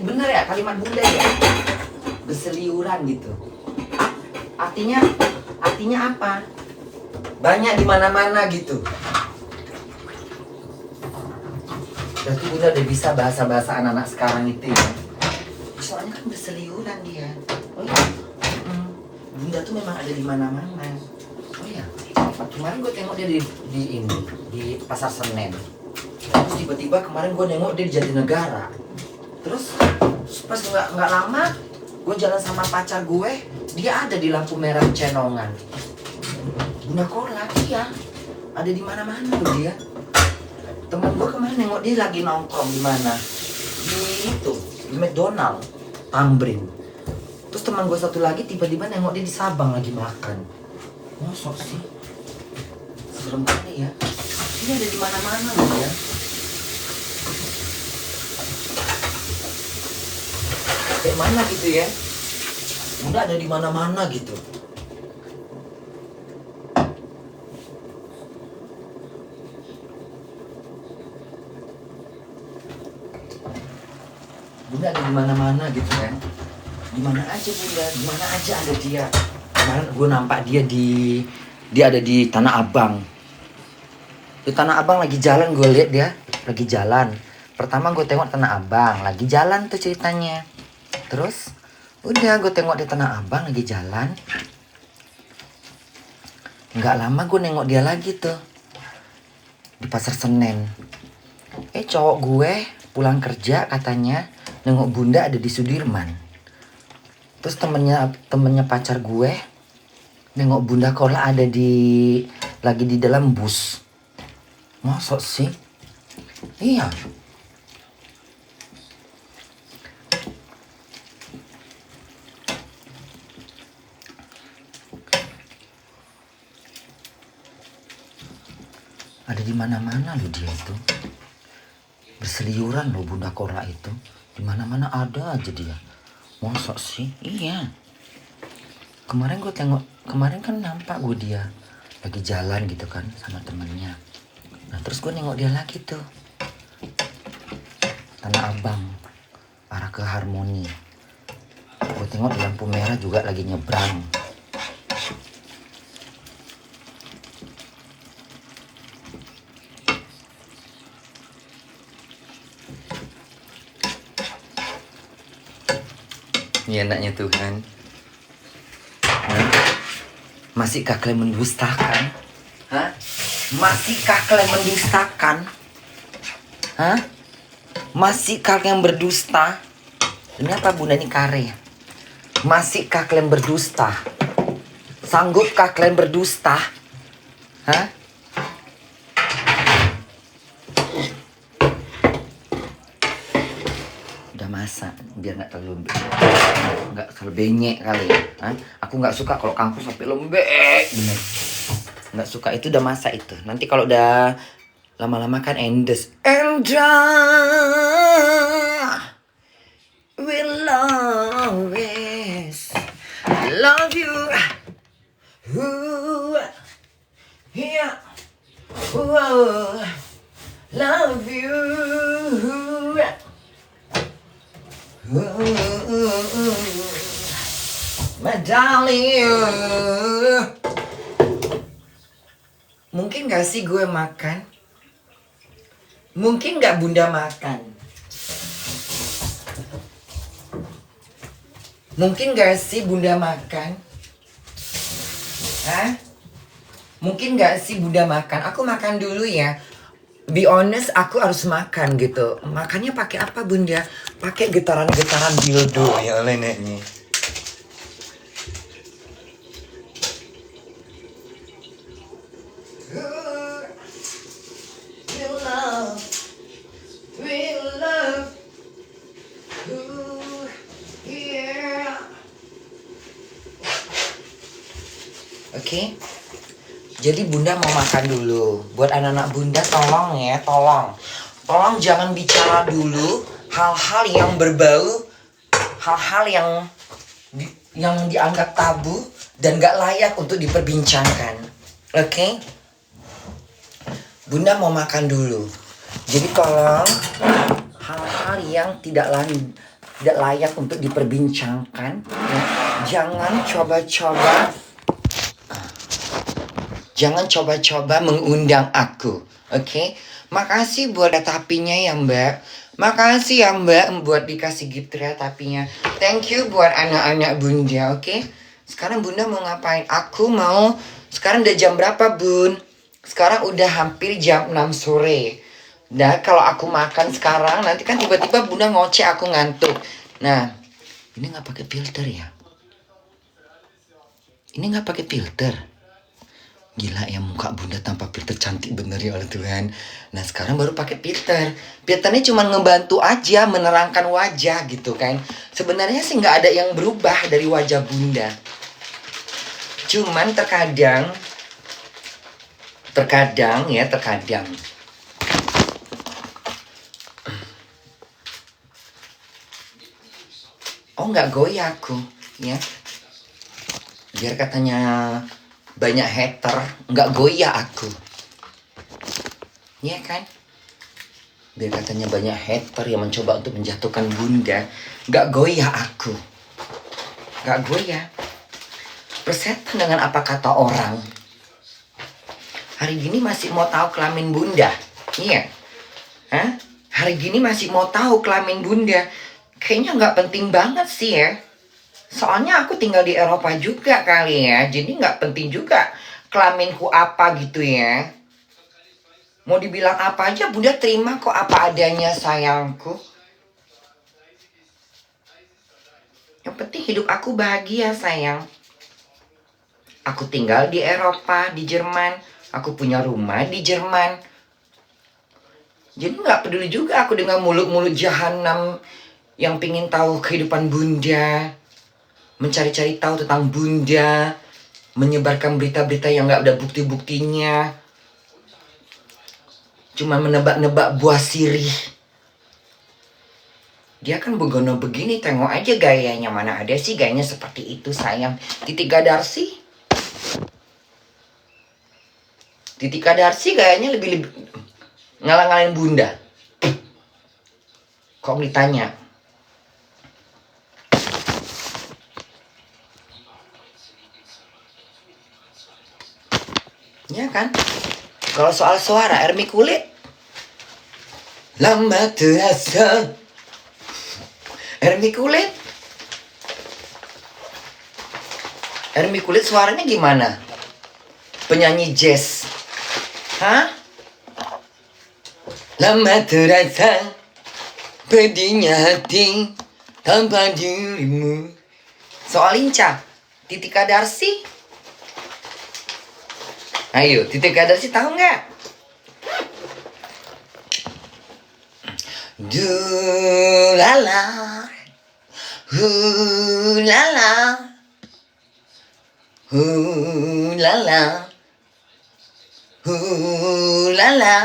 [SPEAKER 1] bener ya kalimat bunda ya? Berseliuran gitu. Artinya apa? Banyak di mana-mana gitu. Berarti bunda udah bisa bahasa-bahasa anak-anak sekarang itu ya. Soalnya kan berseliuran dia. Oh iya. Bunda tuh memang ada di mana-mana. Oh iya. Kemarin gue tengok dia di Pasar Senen. Terus tiba-tiba kemarin gue nengok dia di Jatinegara. Terus pas nggak lama gue jalan sama pacar gue, dia ada di lampu merah Cenongan. Bunda Kola, iya. Ada di mana-mana loh dia. Temen gue kemarin nengok dia lagi nongkrong di mana? Di McDonald, Tamrin. Terus teman gue satu lagi tiba-tiba nengok dia di Sabang lagi makan. Mosok sih? Serem kali ya. Ini ada di mana-mana loh ya. Kayak mana gitu ya? Udah ada di mana-mana gitu. Bunda ada di mana-mana gitu kan. Di mana aja bunda, di mana aja ada dia. Kemarin gue nampak dia ada di Tanah Abang. Di Tanah Abang lagi jalan, gue lihat dia lagi jalan. Pertama gue tengok Tanah Abang lagi jalan tuh ceritanya. Terus udah gue tengok di Tanah Abang lagi jalan. Nggak lama gue nengok dia lagi tuh di Pasar Senen. Cowok gue pulang kerja katanya nengok bunda ada di Sudirman. Terus temennya pacar gue nengok bunda Kola ada lagi di dalam bus. Mosok sih? Iya. Ada di mana-mana loh dia itu. Berseliuran loh bunda Kola itu. Di mana-mana ada aja dia. Mosok sih? Iya. Kemarin kan nampak gue dia lagi jalan gitu kan sama temennya. Nah terus gue nengok dia lagi tuh. Tanah Abang, arah ke Harmoni. Gue tengok di lampu merah juga lagi nyebrang. Ini anaknya Tuhan. Masihkah kalian mendustakan? Hah? Masihkah kalian mendustakan? Hah? Masihkah kalian berdusta? Ini apa bunda ini kare? Masihkah kalian berdusta? Sanggupkah kalian berdusta? Hah? Udah masak biar nggak terlalu benyek kali ya. Hah? Aku nggak suka kalau kangkung sampai lembek bener. Nggak suka, itu udah masak itu. Nanti kalau udah lama-lama kan endes. And I will always love you. Ooh, yeah. Ooh, love you. Ooh, my darling. Mungkin gak sih gue makan? Mungkin gak bunda makan? Mungkin gak sih bunda makan? Hah? Mungkin gak sih bunda makan? Aku makan dulu ya. Be honest, aku harus makan gitu. Makannya pakai apa bunda? Pakai getaran-getaran dildo ya neneknya. Oke. Jadi bunda mau makan dulu. Buat anak-anak bunda tolong ya, tolong. tolong jangan bicara dulu hal-hal yang berbau, hal-hal yang dianggap tabu dan gak layak untuk diperbincangkan. Oke? Bunda mau makan dulu. Jadi tolong hal-hal yang tidak layak untuk diperbincangkan, ya. Jangan coba-coba mengundang aku. Oke? Makasih buat tapinya ya Mbak. Makasih ya Mbak buat dikasih gift tapinya. Thank you buat anak-anak Bunda. Oke? Sekarang Bunda mau ngapain? Sekarang udah jam berapa Bun? Sekarang udah hampir jam 6 sore. Nah kalau aku makan sekarang, nanti kan tiba-tiba Bunda ngoceh aku ngantuk. Nah, ini gak pakai filter ya? Ini gak pakai filter. Gila ya, muka Bunda tanpa filter cantik bener ya oleh Tuhan. Nah sekarang baru pakai filter. Filternya cuma ngebantu aja menerangkan wajah gitu kan. Sebenarnya sih nggak ada yang berubah dari wajah Bunda. Cuman terkadang. Oh nggak goyah aku ya. Biar katanya banyak hater, nggak goyah aku. Iya kan? Biar katanya banyak hater yang mencoba untuk menjatuhkan Bunda, nggak goyah aku. Nggak goyah. Persetan dengan apa kata orang. Hari gini masih mau tahu kelamin Bunda? Iya. Hah? Hari gini masih mau tahu kelamin Bunda? Kayaknya nggak penting banget sih ya. Soalnya aku tinggal di Eropa juga kali ya. Jadi nggak penting juga kelaminku apa gitu ya. Mau dibilang apa aja Bunda terima kok apa adanya sayangku. Yang penting hidup aku bahagia sayang. Aku tinggal di Eropa, di Jerman. Aku punya rumah di Jerman. Jadi nggak peduli juga aku dengan mulut-mulut jahanam yang pingin tahu kehidupan Bunda. Mencari-cari tahu tentang Bunda, menyebarkan berita-berita yang gak ada bukti-buktinya, cuma menebak-nebak buah sirih. Dia kan begono begini, tengok aja gayanya. Mana ada sih gayanya seperti itu sayang. Titik Kadarsi gayanya lebih ngalang-ngalin Bunda. Kok ditanya? Ya kan? Kalau soal suara, Ermi Kulit lama terasa. Ermi Kulit suaranya gimana? Penyanyi jazz. Hah? Lama terasa pedihnya hati tanpa dirimu. Soal lincah, Titi Kadarsi. Ayo, Titi Kadarsi tahu nggak? Lala, lala, lala, lala.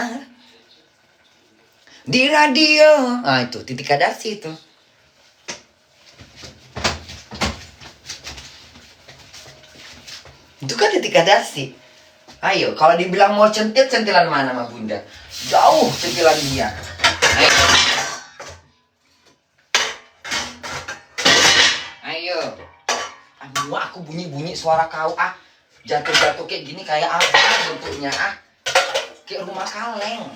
[SPEAKER 1] Di radio. Ah itu Titi Kadarsi itu. Itu kan Titi Kadarsi. Ayo, kalau dibilang mau centil, centilan mana sama Bunda? Jauh centilan dia. Ayo. Aduh, aku bunyi-bunyi suara kau ah. Jatuh-jatuh kayak gini kayak apa bentuknya ah? Kayak rumah kaleng.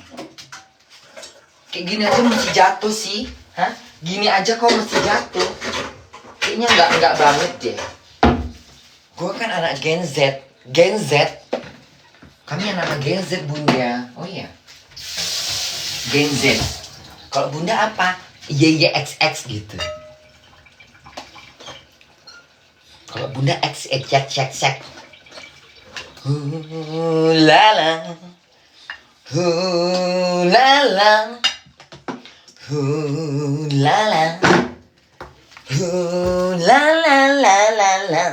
[SPEAKER 1] Kayak gini aja mesti jatuh sih. Hah? Gini aja kau mesti jatuh. Kayaknya enggak banget deh. Gue kan anak Gen Z. Kami anak Gen Z Bunda. Oh iya. Gen Z. Kalau Bunda apa? YYXX gitu. Kalau Bunda XXXX. Lala. Lala. Lala. Lala.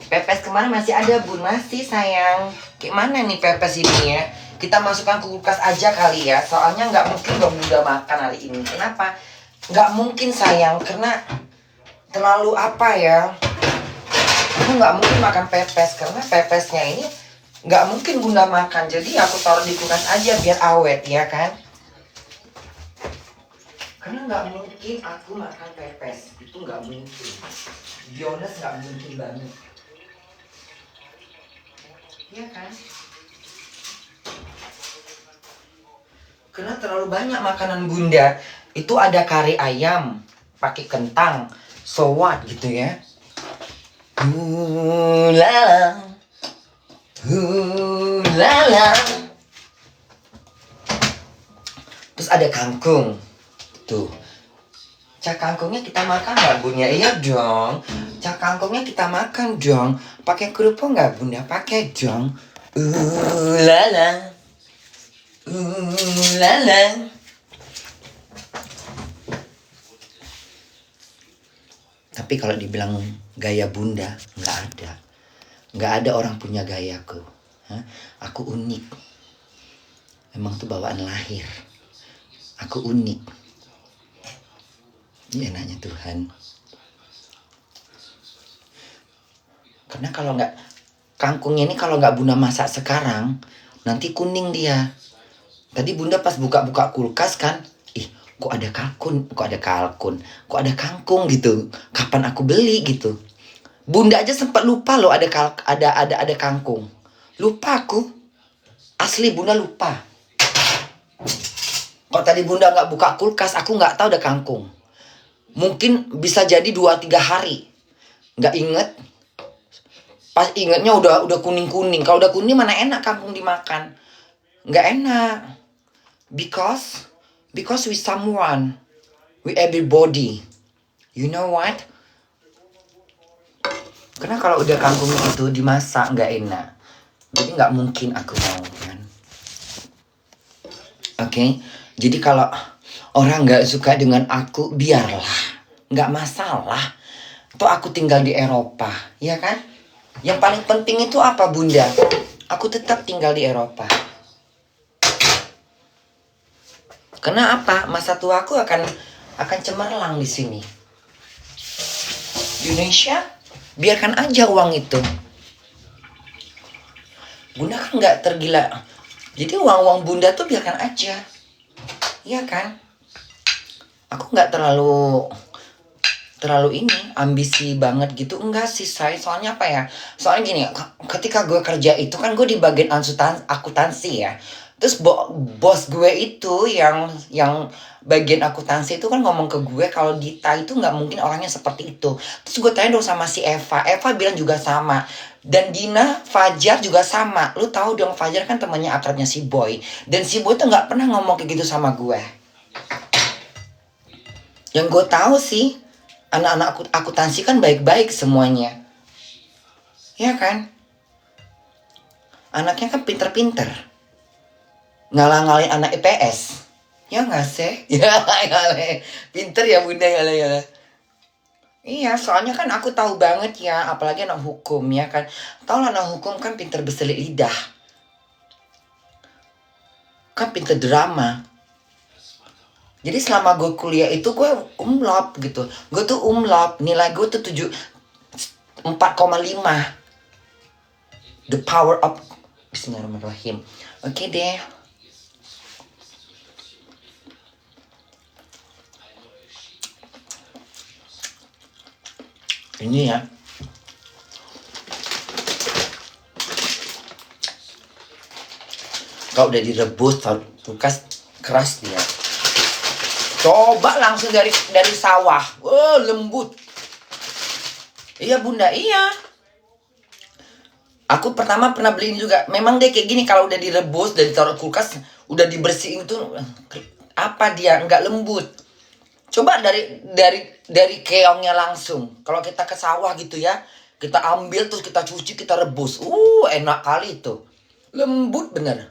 [SPEAKER 1] Pepes kemarin masih ada Bun, masih sayang. Kayak mana nih pepes ini ya? Kita masukkan ke kulkas aja kali ya. Soalnya nggak mungkin dong Bunda makan hari ini. Kenapa? Nggak mungkin sayang, karena terlalu apa ya. Aku nggak mungkin makan pepes, karena pepesnya ini nggak mungkin Bunda makan. Jadi aku taruh di kulkas aja biar awet ya kan. Karena nggak mungkin aku makan pepes. Itu nggak mungkin. Jonas nggak mungkin banget. Iya kan? Karena terlalu banyak makanan Bunda. Itu ada kari ayam pakai kentang, so what gitu ya. Lala, lala. Terus ada kangkung. Tuh. Cak kangkungnya kita makan nggak Bunda? Iya dong. Cak kangkungnya kita makan dong. Pakai kerupuk nggak Bunda? Pakai dong. Lala. Lala. Tapi kalau dibilang gaya Bunda, nggak ada. Nggak ada orang punya gayaku. Hah? Aku unik. Emang tuh bawaan lahir. Aku unik. Ini enaknya Tuhan. Karena kalau nggak, kangkungnya ini kalau nggak Bunda masak sekarang, nanti kuning dia. Tadi Bunda pas buka-buka kulkas kan, kok ada kangkung gitu. Kapan aku beli gitu. Bunda aja sempat lupa loh ada kangkung. Lupa aku. Asli Bunda lupa. Kalau tadi Bunda nggak buka kulkas, aku nggak tahu ada kangkung. Mungkin bisa jadi 2-3 hari. Nggak inget. Pas ingetnya udah kuning-kuning. Kalau udah kuning mana enak kangkung dimakan. Nggak enak. Because with someone, with everybody. You know what? Karena kalau udah kangkung itu dimasak nggak enak. Jadi nggak mungkin aku mau kan. Oke? Jadi kalau orang nggak suka dengan aku, biarlah. Nggak masalah. Tuh aku tinggal di Eropa, ya kan? Yang paling penting itu apa Bunda? Aku tetap tinggal di Eropa. Karena apa? Masa tua aku akan cemerlang di sini. Di Indonesia, biarkan aja uang itu. Bunda kan nggak tergila. Jadi uang Bunda tuh biarkan aja. Iya kan? Aku nggak terlalu ini ambisi banget gitu. Enggak sih say. Soalnya apa ya? Soalnya gini, ketika gue kerja itu kan gue di bagian akuntansi ya. Terus bos gue itu yang bagian akuntansi itu kan ngomong ke gue kalau Dita itu nggak mungkin orangnya seperti itu. Terus gue tanya dong sama si Eva bilang juga sama. Dan Dina, Fajar juga sama. Lu tahu dong Fajar kan temannya akrabnya si Boy. Dan si Boy tuh nggak pernah ngomong kayak gitu sama gue. Yang gue tahu sih anak-anak akuntansi kan baik-baik semuanya. Ya kan? Anaknya kan pinter-pinter. Ngalah-ngalahin anak IPS. Ya nggak sih? Ya ngalah. Pinter ya Bunda ngalah. Iya, soalnya kan aku tahu banget ya, apalagi anak hukum ya kan. Tahu lah anak hukum kan pinter berselit lidah. Kan pinter drama. Jadi selama gue kuliah itu gue umlop gitu. Gue tuh umlop, nilai gue tuh 4,5. The power of Bismillahirrahmanirrahim. Oke deh. Ini ya. Kalau udah direbus, kulkas keras dia. Coba langsung dari sawah. Lembut. Iya Bunda, iya. Aku pertama pernah beli ini juga. Memang dia kayak gini kalau udah direbus, udah ditaruh kulkas, udah dibersihin tuh apa dia nggak lembut. Coba dari keongnya langsung. Kalau kita ke sawah gitu ya, kita ambil terus kita cuci, kita rebus. Enak kali itu. Lembut bener.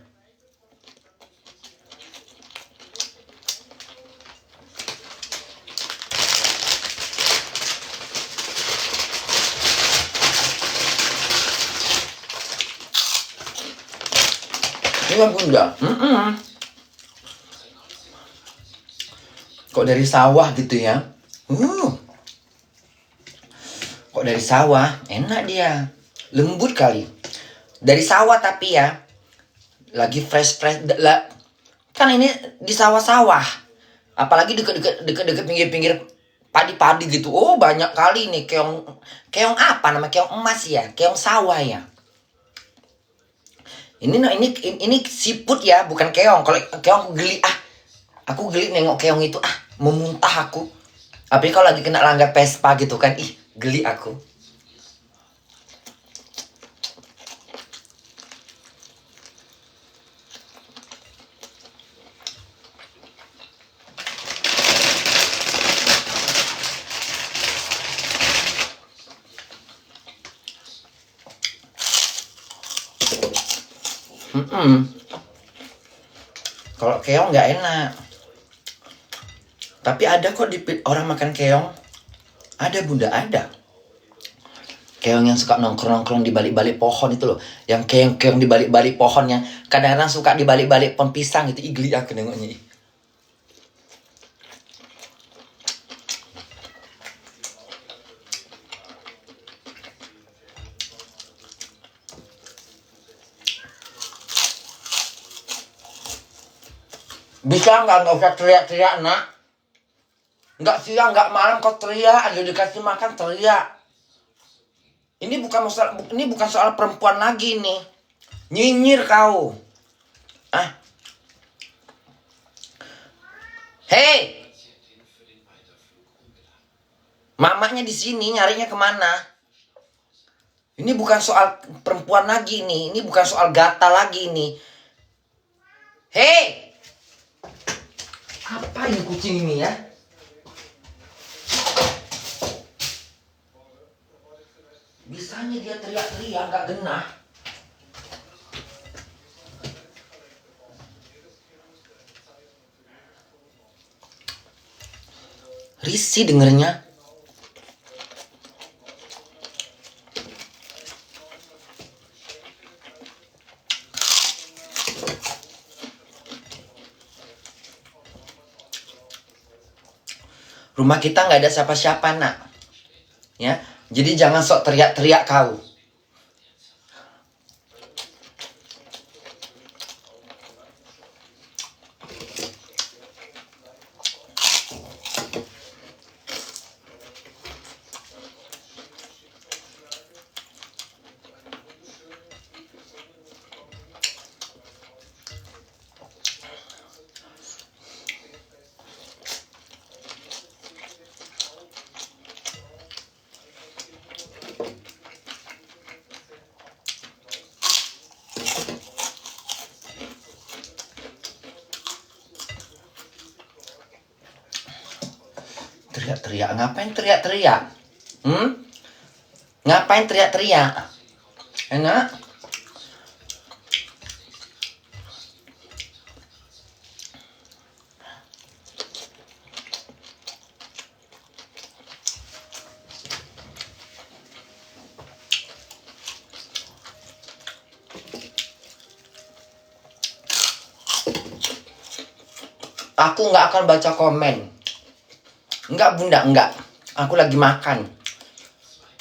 [SPEAKER 1] Iya bunda. Kok dari sawah gitu ya? Kok dari sawah? Enak dia. Lembut kali. Dari sawah tapi ya. Lagi fresh. Kan ini di sawah-sawah. Apalagi deket-deket pinggir-pinggir padi-padi gitu. Oh banyak kali nih keong. Keong apa nama? Keong emas ya? Keong sawah ya? Ini siput ya, bukan keong. Kalau keong aku geli aku geli nengok keong itu memuntah aku. Tapi kalau lagi kena langgar Vespa gitu kan, geli aku. Kalau keong nggak enak. Tapi ada kok orang makan keong. Ada bunda, ada. Keong yang suka nongkrong-nongkrong di balik-balik pohon itu loh. Yang keong di balik-balik pohonnya. Kadang-kadang suka di balik-balik pohon pisang gitu. Geli aku nengoknya. Bisa nggak usah teriak-teriak nak? Nggak siang nggak malam kau teriak aja, dikasih makan teriak. Ini bukan soal perempuan lagi nih. Nyinyir kau. Hei, mamanya di sini nyarinya kemana? Ini bukan soal perempuan lagi nih. Ini bukan soal gata lagi nih. Hei, apa ini kucing ini ya? Bisanya dia teriak-teriak nggak genah. Risih dengernya. Rumah kita nggak ada siapa-siapa nak. Ya, jadi jangan sok teriak-teriak kau. Teriak-teriak, ngapain teriak-teriak? Ngapain teriak-teriak? Enak? Aku nggak akan baca komen. Enggak bunda, enggak. Aku lagi makan.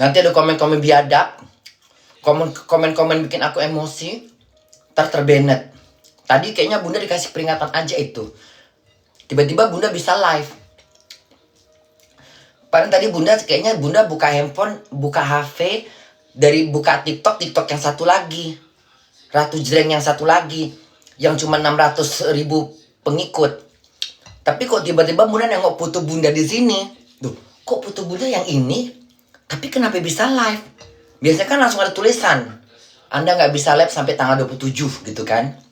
[SPEAKER 1] Nanti ada komen-komen biadab. Komen-komen bikin aku emosi. Terbenet. Tadi kayaknya bunda dikasih peringatan aja itu. Tiba-tiba bunda bisa live. Padahal tadi kayaknya bunda buka handphone, buka HP. Dari buka TikTok yang satu lagi. Ratu Jreng yang satu lagi. Yang cuma 600.000 pengikut. Tapi kok tiba-tiba bunda nengok foto bunda di sini. Duh, kok foto bunda yang ini? Tapi kenapa bisa live? Biasanya kan langsung ada tulisan. Anda nggak bisa live sampai tanggal 27 gitu kan.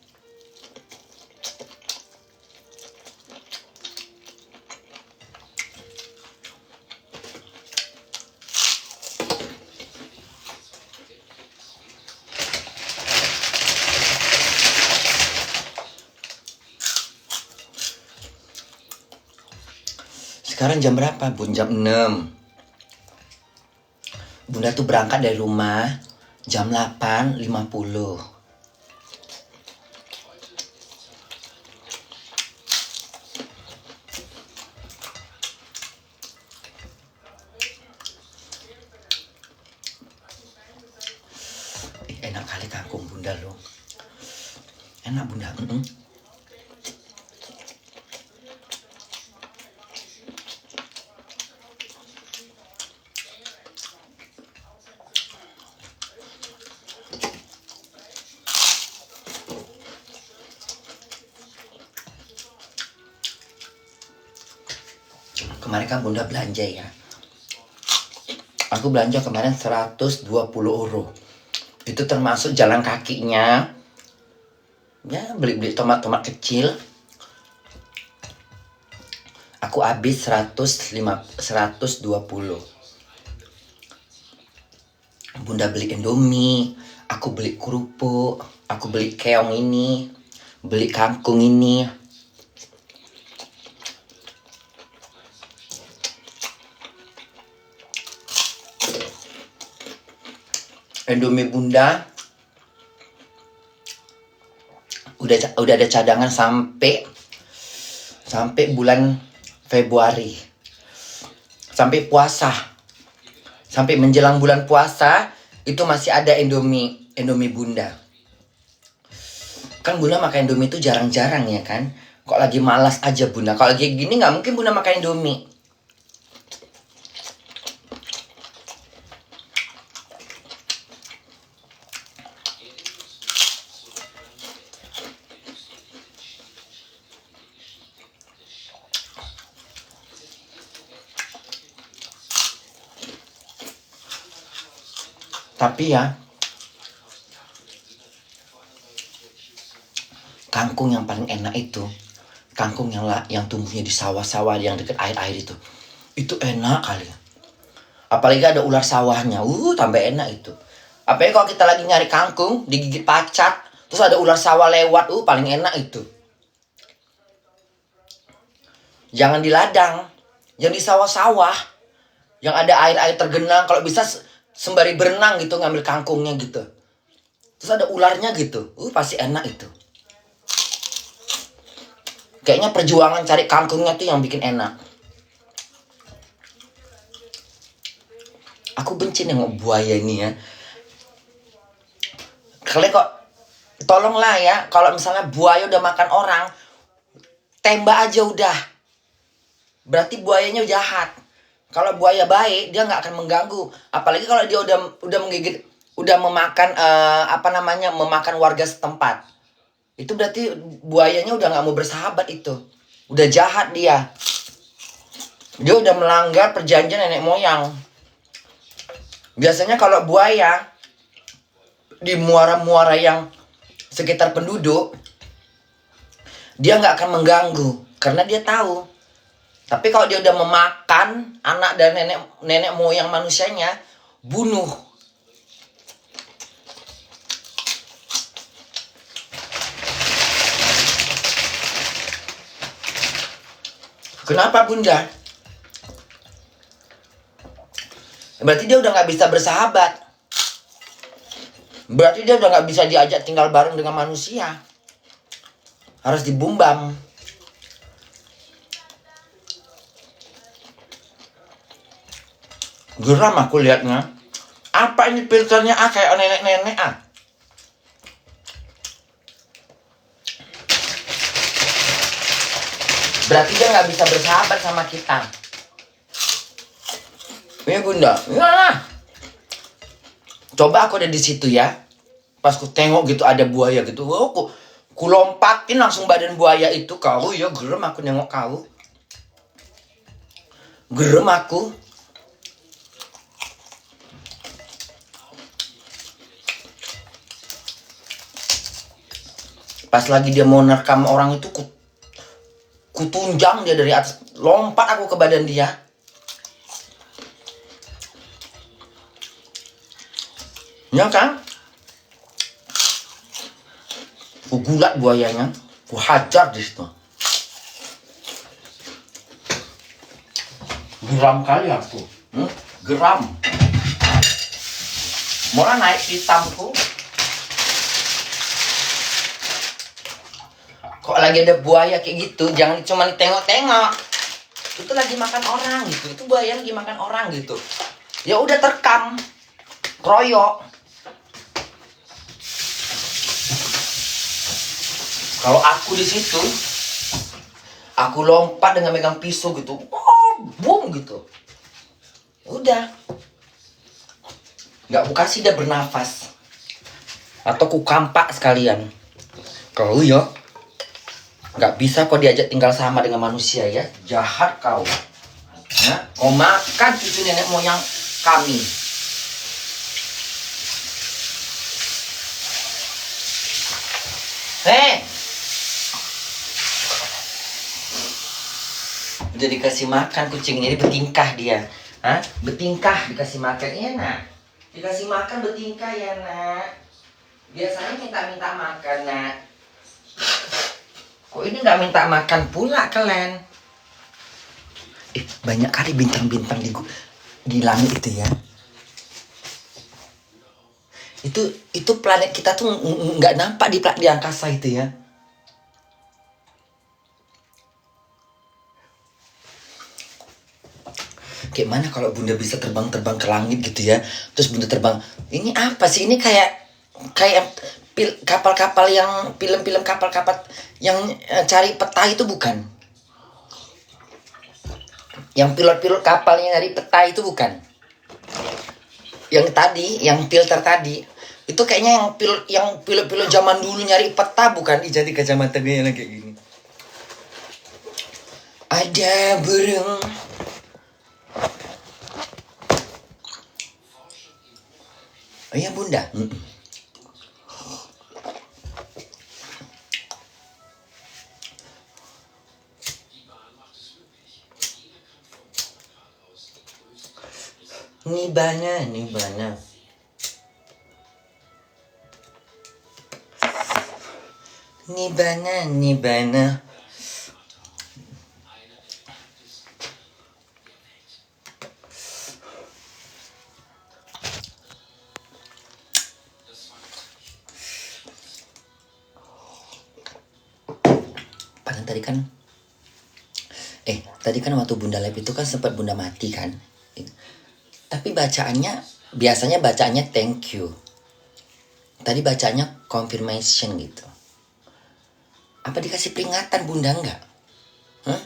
[SPEAKER 1] Sekarang jam berapa bun? Jam 6. Bunda tuh berangkat dari rumah jam 8.50. bunda lo. Enak bunda. Kemarin kan bunda belanja ya. Aku belanja kemarin 120 euro. Itu termasuk jalan kakinya. Ya beli-beli tomat-tomat kecil. Aku habis 120. Bunda beli Indomie, aku beli kerupuk, aku beli keong ini, beli kangkung ini. Indomie bunda udah ada cadangan sampai bulan Februari, sampai puasa, sampai menjelang bulan puasa itu masih ada Indomie bunda. Kan bunda makan Indomie itu jarang-jarang ya kan. Kok lagi malas aja bunda. Kalau lagi gini nggak mungkin bunda makan Indomie. Tapi ya, kangkung yang paling enak itu kangkung yang tumbuhnya di sawah-sawah yang dekat air-air itu enak kali. Apalagi ada ular sawahnya, tambah enak itu. Apalagi kalau kita lagi nyari kangkung digigit pacat, terus ada ular sawah lewat, paling enak itu. Jangan di ladang, yang di sawah-sawah, yang ada air-air tergenang, kalau bisa sembari berenang gitu ngambil kangkungnya gitu. Terus ada ularnya gitu, pasti enak itu. Kayaknya perjuangan cari kangkungnya tuh yang bikin enak. Aku benci nengok buaya ini ya. Kalian kok tolonglah ya, kalau misalnya buaya udah makan orang, tembak aja udah. Berarti buayanya jahat. Kalau buaya baik, dia nggak akan mengganggu. Apalagi kalau dia udah menggigit, udah memakan memakan warga setempat. Itu berarti buayanya udah nggak mau bersahabat itu. Udah jahat dia. Dia udah melanggar perjanjian nenek moyang. Biasanya kalau buaya di muara-muara yang sekitar penduduk, dia nggak akan mengganggu karena dia tahu. Tapi kalau dia udah memakan anak dan nenek moyang manusianya, bunuh. Kenapa bunda? Berarti dia udah nggak bisa bersahabat. Berarti dia udah nggak bisa diajak tinggal bareng dengan manusia. Harus dibumbam. Geram aku liatnya. Apa ini filternya kayak nenek-nenek Berarti dia nggak bisa bersahabat sama kita. Iya bunda, iyalah. Coba aku ada di situ ya. Pas ku tengok gitu ada buaya gitu, ku lompatin langsung badan buaya itu. Kau ya gerem aku nengok kau. Gerem aku. Pas lagi dia mau nerekam orang itu, ku tunjang dia dari atas. Lompat aku ke badan dia. Ya kan? Ku gulat buayanya. Ku hajar di situ. Geram kali aku. Geram. Malah naik hitamku. Kok lagi ada buaya kayak gitu, jangan cuma ditengok-tengok. Itu lagi makan orang gitu. Itu buaya lagi makan orang gitu. Ya udah terekam. Kroyok. Kalau aku di situ, aku lompat dengan megang pisau gitu, oh, boom gitu. Udah, nggak ku kasih dia bernafas, atau ku kampak sekalian. Kau ya, nggak bisa kau diajak tinggal sama dengan manusia ya, jahat kau. Ya, kau makan cucu nenek moyang kami. Udah dikasih makan kucing ini bertingkah dia. Hah? Bertingkah dikasih makan. Iya nak. Dikasih makan bertingkah ya nak. Biasanya minta makan nak. Kok ini nggak minta makan pula kalian? Banyak kali bintang-bintang di langit itu ya. Itu planet kita tuh nggak nampak di angkasa itu ya. Kayak mana kalau bunda bisa terbang ke langit gitu ya. Terus bunda terbang. Ini apa sih? Ini kayak kapal-kapal yang film-film kapal-kapal yang cari peta itu bukan? Yang pilot-pilot kapal yang cari peta itu bukan? Yang tadi, yang filter tadi. Itu kayaknya yang pilot-pilot zaman dulu nyari peta bukan? Jadi kacamatanya kayak gini. Ada burung. Oh iya bunda. Nibana. Padahal tadi kan waktu bunda live itu kan sempat bunda mati kan. Tapi biasanya bacaannya thank you. Tadi bacanya confirmation gitu. Apa dikasih peringatan bunda enggak? Hah?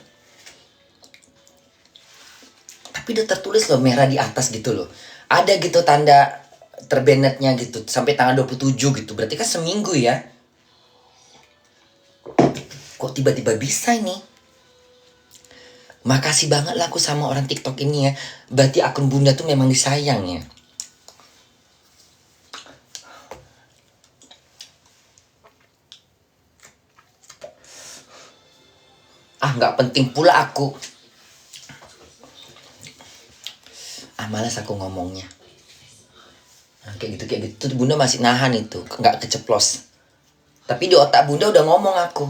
[SPEAKER 1] Tapi udah tertulis loh merah di atas gitu loh. Ada gitu tanda terbenetnya gitu sampai tanggal 27 gitu. Berarti kan seminggu ya. Kok tiba-tiba bisa ini? Makasih banget lah aku sama orang TikTok ini ya. Berarti akun bunda tuh memang disayang ya. Nggak penting pula aku. Malas aku ngomongnya. Kayak gitu bunda masih nahan itu, nggak keceplos. Tapi di otak bunda udah ngomong aku.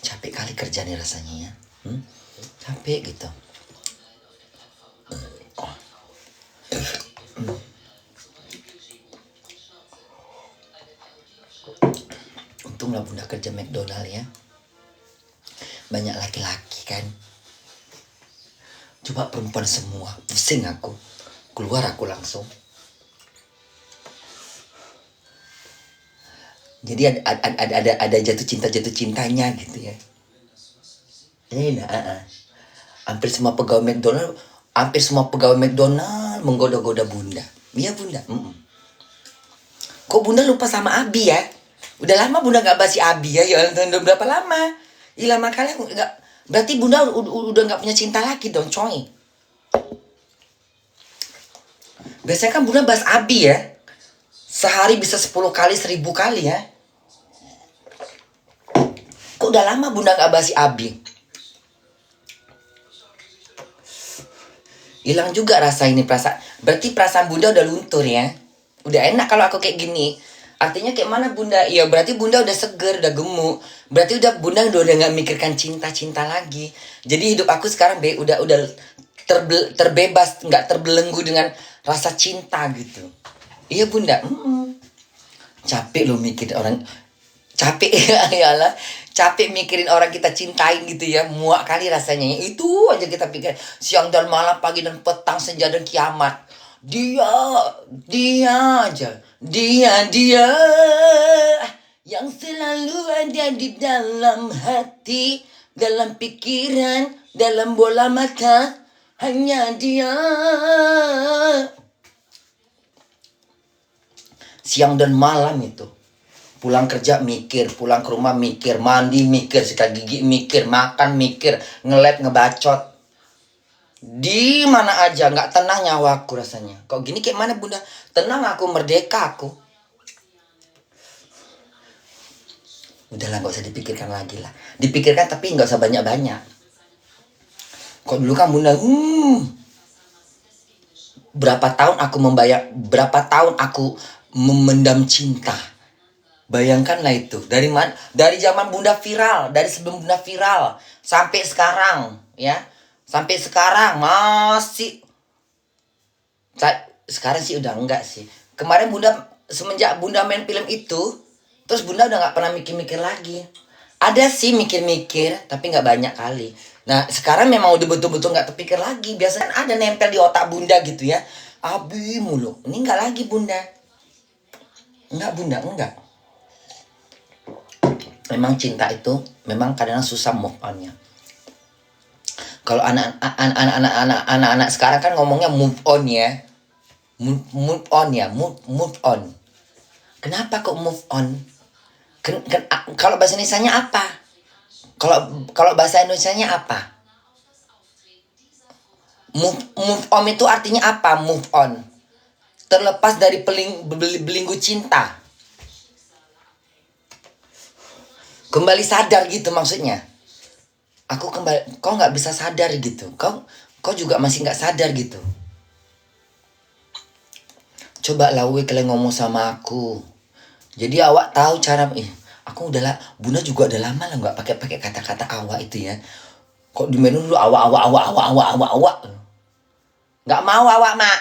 [SPEAKER 1] Capek kali kerja nih rasanya ya. Capek gitu. Untunglah bunda kerja McDonald ya. Banyak laki-laki kan. Coba perempuan semua, pusing aku. Keluar aku langsung. Jadi ada jatuh cintanya gitu ya. Hampir semua pegawai McDonald menggoda-goda bunda. Iya bunda. Kok bunda lupa sama Abi ya? Udah lama bunda nggak basi Abi ya? Ya udah berapa lama? Lama kali nggak. Berarti bunda udah nggak punya cinta lagi dong, coy. Biasanya kan bunda bahas Abi ya. Sehari bisa 10 kali, 1000 kali ya. Kok udah lama bunda gak basi Abi? Hilang juga rasa ini perasaan. Berarti perasaan bunda udah luntur ya. Udah enak kalau aku kayak gini. Artinya kayak mana bunda? Iya berarti bunda udah seger, udah gemuk. Berarti bunda udah gak mikirkan cinta lagi. Jadi hidup aku sekarang udah terbebas, gak terbelenggu dengan rasa cinta gitu. Iya bunda. Capek loh mikir orang. Capek ya Allah, capek mikirin orang kita cintain gitu ya, muak kali rasanya. Itu aja kita pikir siang dan malam, pagi dan petang, senja dan kiamat. Dia, dia aja, dia yang selalu ada di dalam hati, dalam pikiran, dalam bola mata. Hanya dia. Siang dan malam itu. Pulang kerja mikir, pulang ke rumah mikir, mandi mikir, sikat gigi mikir, makan mikir, ngelet ngebacot. Di mana aja nggak tenang nyawaku rasanya. Kok gini kayak mana bunda? Tenang aku, merdeka aku. Udahlah, nggak usah dipikirkan lagi lah. Dipikirkan tapi nggak usah banyak-banyak. Kok dulu kan bunda, berapa tahun aku memendam cinta. Bayangkanlah itu, dari zaman bunda viral, dari sebelum bunda viral sampai sekarang ya. Sampai sekarang masih, sekarang sih udah enggak sih. Kemarin bunda, semenjak bunda main film itu, terus bunda udah nggak pernah mikir-mikir lagi. Ada sih mikir-mikir, tapi nggak banyak kali. Nah sekarang memang udah betul-betul nggak terpikir lagi. Biasanya ada nempel di otak bunda gitu ya. Abi mulu, ini nggak lagi bunda. Enggak bunda, enggak. Memang cinta itu memang kadang susah move on-nya. Kalau anak-anak sekarang kan ngomongnya move on ya. Move on ya, move on. Kenapa kok move on? Kalau bahasa Indonesianya apa? Kalau bahasa Indonesianya apa? Move on itu artinya apa? Move on. Terlepas dari belenggu cinta. Kembali sadar gitu maksudnya. Kau nggak bisa sadar gitu. Kau juga masih nggak sadar gitu. Coba lawe kalian ngomong sama aku. Jadi awak tahu cara. Aku udah lah. Bunda juga udah lama lah nggak pakai kata-kata awak itu ya. Kok di menu dulu awak. Nggak mau awak mak.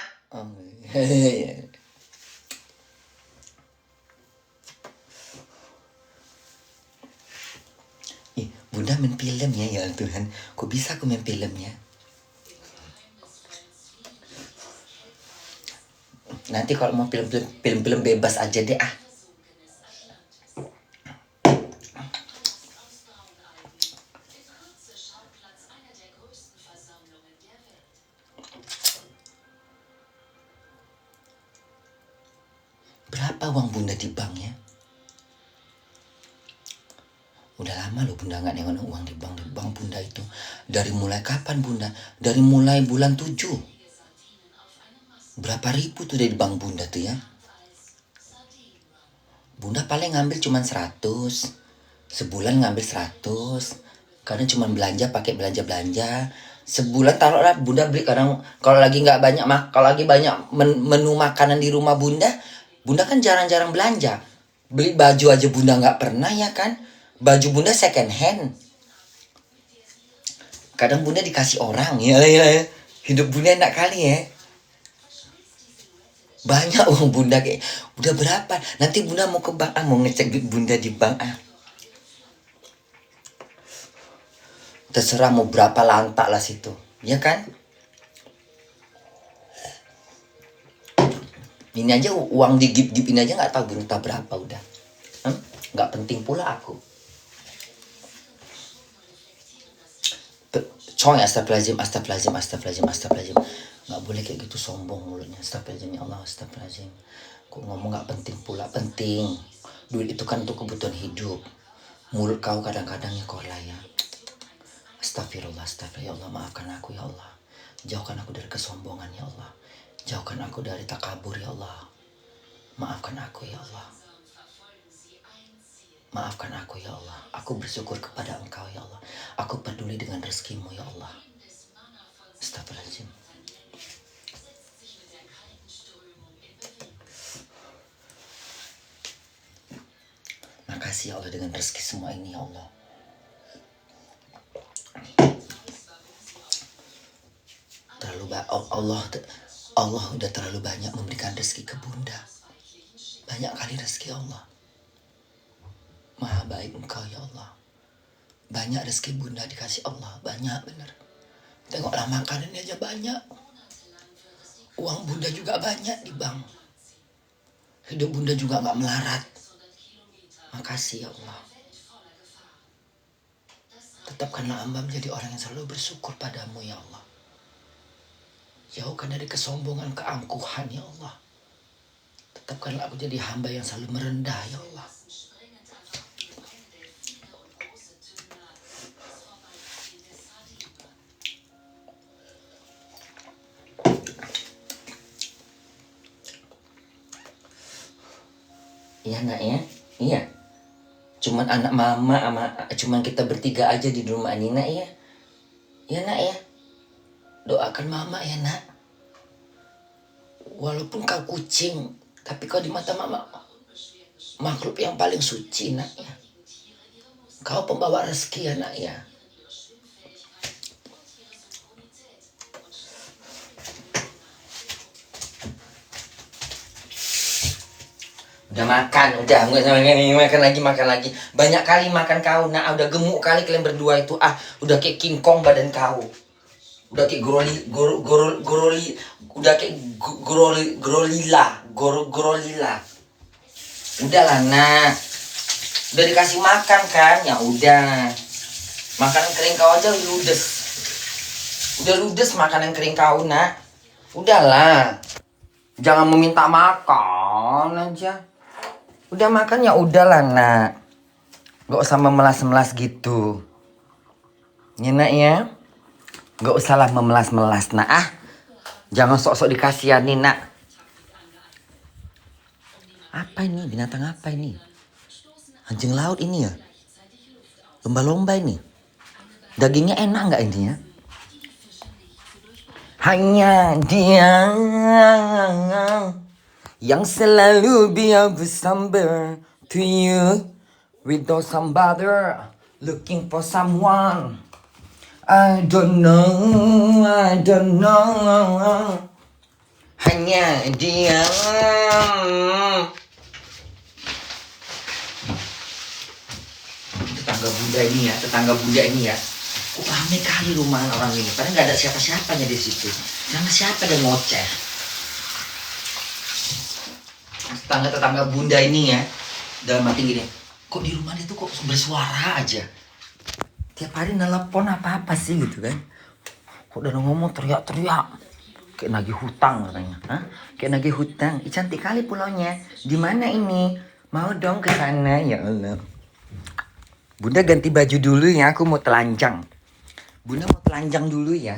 [SPEAKER 1] Bunda main film ya Tuhan. Kok bisa aku main film ya? Nanti kalau mau film bebas aja deh ah. Berapa uang bunda di bank ya? Udah lama loh bunda gak nengok uang di bank. Di bank bunda itu. Dari mulai kapan bunda? Dari mulai bulan 7. Berapa ribu tuh dari bank bunda tuh ya? Bunda paling ngambil cuma 100. Sebulan ngambil 100. Karena cuma belanja, pakai belanja. Sebulan taruhlah bunda beli kadang kalau lagi nggak banyak kalau lagi banyak menu makanan di rumah bunda kan jarang-jarang belanja. Beli baju aja bunda nggak pernah ya kan? Baju bunda second hand. Kadang bunda dikasih orang ya. Hidup bunda enak kali ya. Banyak uang bunda kayak udah berapa? Nanti bunda mau ke bank mau ngecek duit bunda di bank Terserah mau berapa lantak lah situ, ya kan? Ini aja uang di gip ini aja nggak tahu berapa berapa udah. Nggak penting pula aku. Coy, astagfirullahaladzim. Nggak boleh kayak gitu sombong mulutnya. Astagfirullahaladzim ya Allah, astagfirullahaladzim. Kok ngomong nggak penting pula, penting. Duit itu kan untuk kebutuhan hidup. Mulut kau kadang-kadang ya kau ya. Astagfirullah ya Allah, maafkan aku ya Allah. Jauhkan aku dari kesombongan ya Allah. Jauhkan aku dari takabur ya Allah. Maafkan aku ya Allah. Maafkan aku ya Allah. Aku bersyukur kepada Engkau ya Allah. Aku peduli dengan rezekimu ya Allah. Astagfirullahaladzim. Makasih ya Allah dengan rezeki semua ini ya Allah. Allah udah terlalu banyak memberikan rezeki ke bunda. Banyak kali rezeki Allah. baik engkau ya Allah. Banyak rezeki bunda dikasih Allah, banyak bener. Tengoklah makanannya aja banyak. Uang bunda juga banyak di bank. Hidup bunda juga gak melarat. Makasih ya Allah. Tetapkanlah hamba menjadi orang yang selalu bersyukur padamu ya Allah. Jauhkan dari kesombongan, keangkuhan ya Allah. Tetapkanlah aku jadi hamba yang selalu merendah ya Allah. Iya nak ya, iya. Cuman anak mama sama cuman kita bertiga aja di rumah ini nak ya. Iya nak ya. Doakan mama ya nak. Walaupun kau kucing, tapi kau di mata mama makhluk yang paling suci nak ya. Kau pembawa rezeki ya nak ya. Udah makan, udah makan lagi. Banyak kali makan kau, nah udah gemuk kali kalian berdua itu. Udah kayak King Kong badan kau. Udah kayak gorolila. Udahlah nak. Udah dikasih makan kan? Ya udah. Makanan kering kau aja ludes. Udah ludes makanan kering kau nak. Udahlah. Jangan meminta makan aja. Udah makan ya udahlah nak. Gak usah memelas-melas gitu. Ya nak ya. Gak usahlah memelas-melas nak. Jangan sok-sok dikasihani nak. Apa ini? Binatang apa ini? Anjing laut ini ya? Lomba-lomba ini. Dagingnya enak gak ini ya? Hanya dia yang selalu biar bersambar to you without some bother looking for someone. I don't know. Hanya dia. Tetangga bunda ini ya. Kok rame kali rumah orang ini. Padahal gak ada siapa-siapanya di situ. Nama siapa dan ngoceh. Tetangga bunda ini ya. Dalam hati gini. Kok di rumah dia tuh kok bersuara aja. Tiap hari nelpon apa-apa sih gitu kan. Kok udah ngomong teriak-teriak. Kayak nagih hutang katanya. Kayak nagih hutang. Cantik kali pulaunya. Di mana ini? Mau dong ke sana ya Allah. Bunda ganti baju dulu ya. Aku mau telanjang. Bunda mau telanjang dulu ya.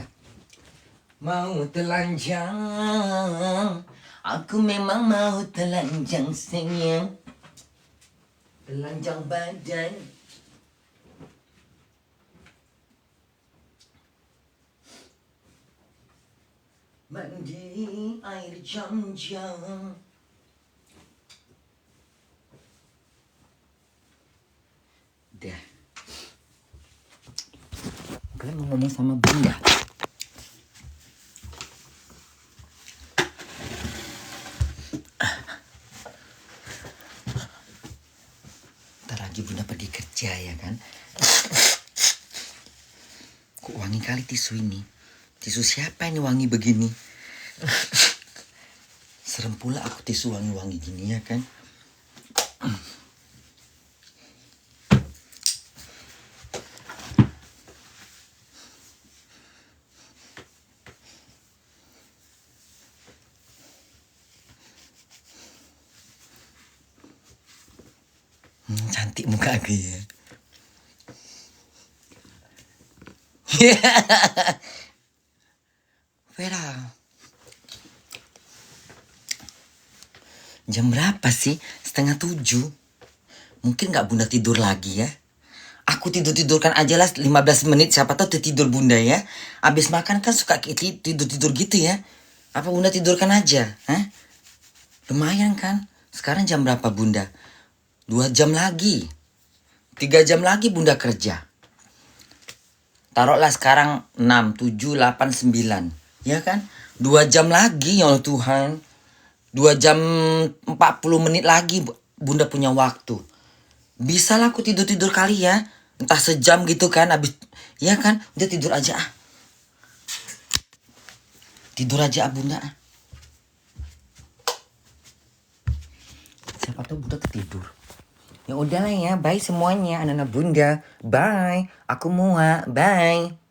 [SPEAKER 1] Mau telanjang. Aku memang mau telanjang sayang. Telanjang badan. Mandi air jam-jam. Udah. Kalian mau ngomong sama bunda? Ntar lagi bunda pergi kerja ya kan. Kok wangi kali tisu ini. Tisu siapa ini wangi begini? Serem pula aku tisu wangi-wangi gini ya kan. Cantik muka aku ya. Vera. Jam berapa sih? 6:30. Mungkin gak bunda tidur lagi ya. Aku tidur-tidurkan aja lah 15 menit. Siapa tahu tidur bunda ya. Abis makan kan suka tidur-tidur gitu ya. Apa bunda tidurkan aja? Lumayan kan. Sekarang jam berapa bunda? 2 jam lagi. 3 jam lagi bunda kerja. Taruhlah sekarang 6, 7, 8, 9. Ya kan? 2 jam lagi ya Allah Tuhan. 2 jam 40 menit lagi bunda punya waktu. Bisa lah aku tidur kali ya. Entah sejam gitu kan. Abis, ya kan. Udah tidur aja ah. Tidur aja bunda. Siapa tahu bunda tertidur. Ya udahlah ya. Bye semuanya. Anak-anak bunda. Bye. Aku Mua. Bye.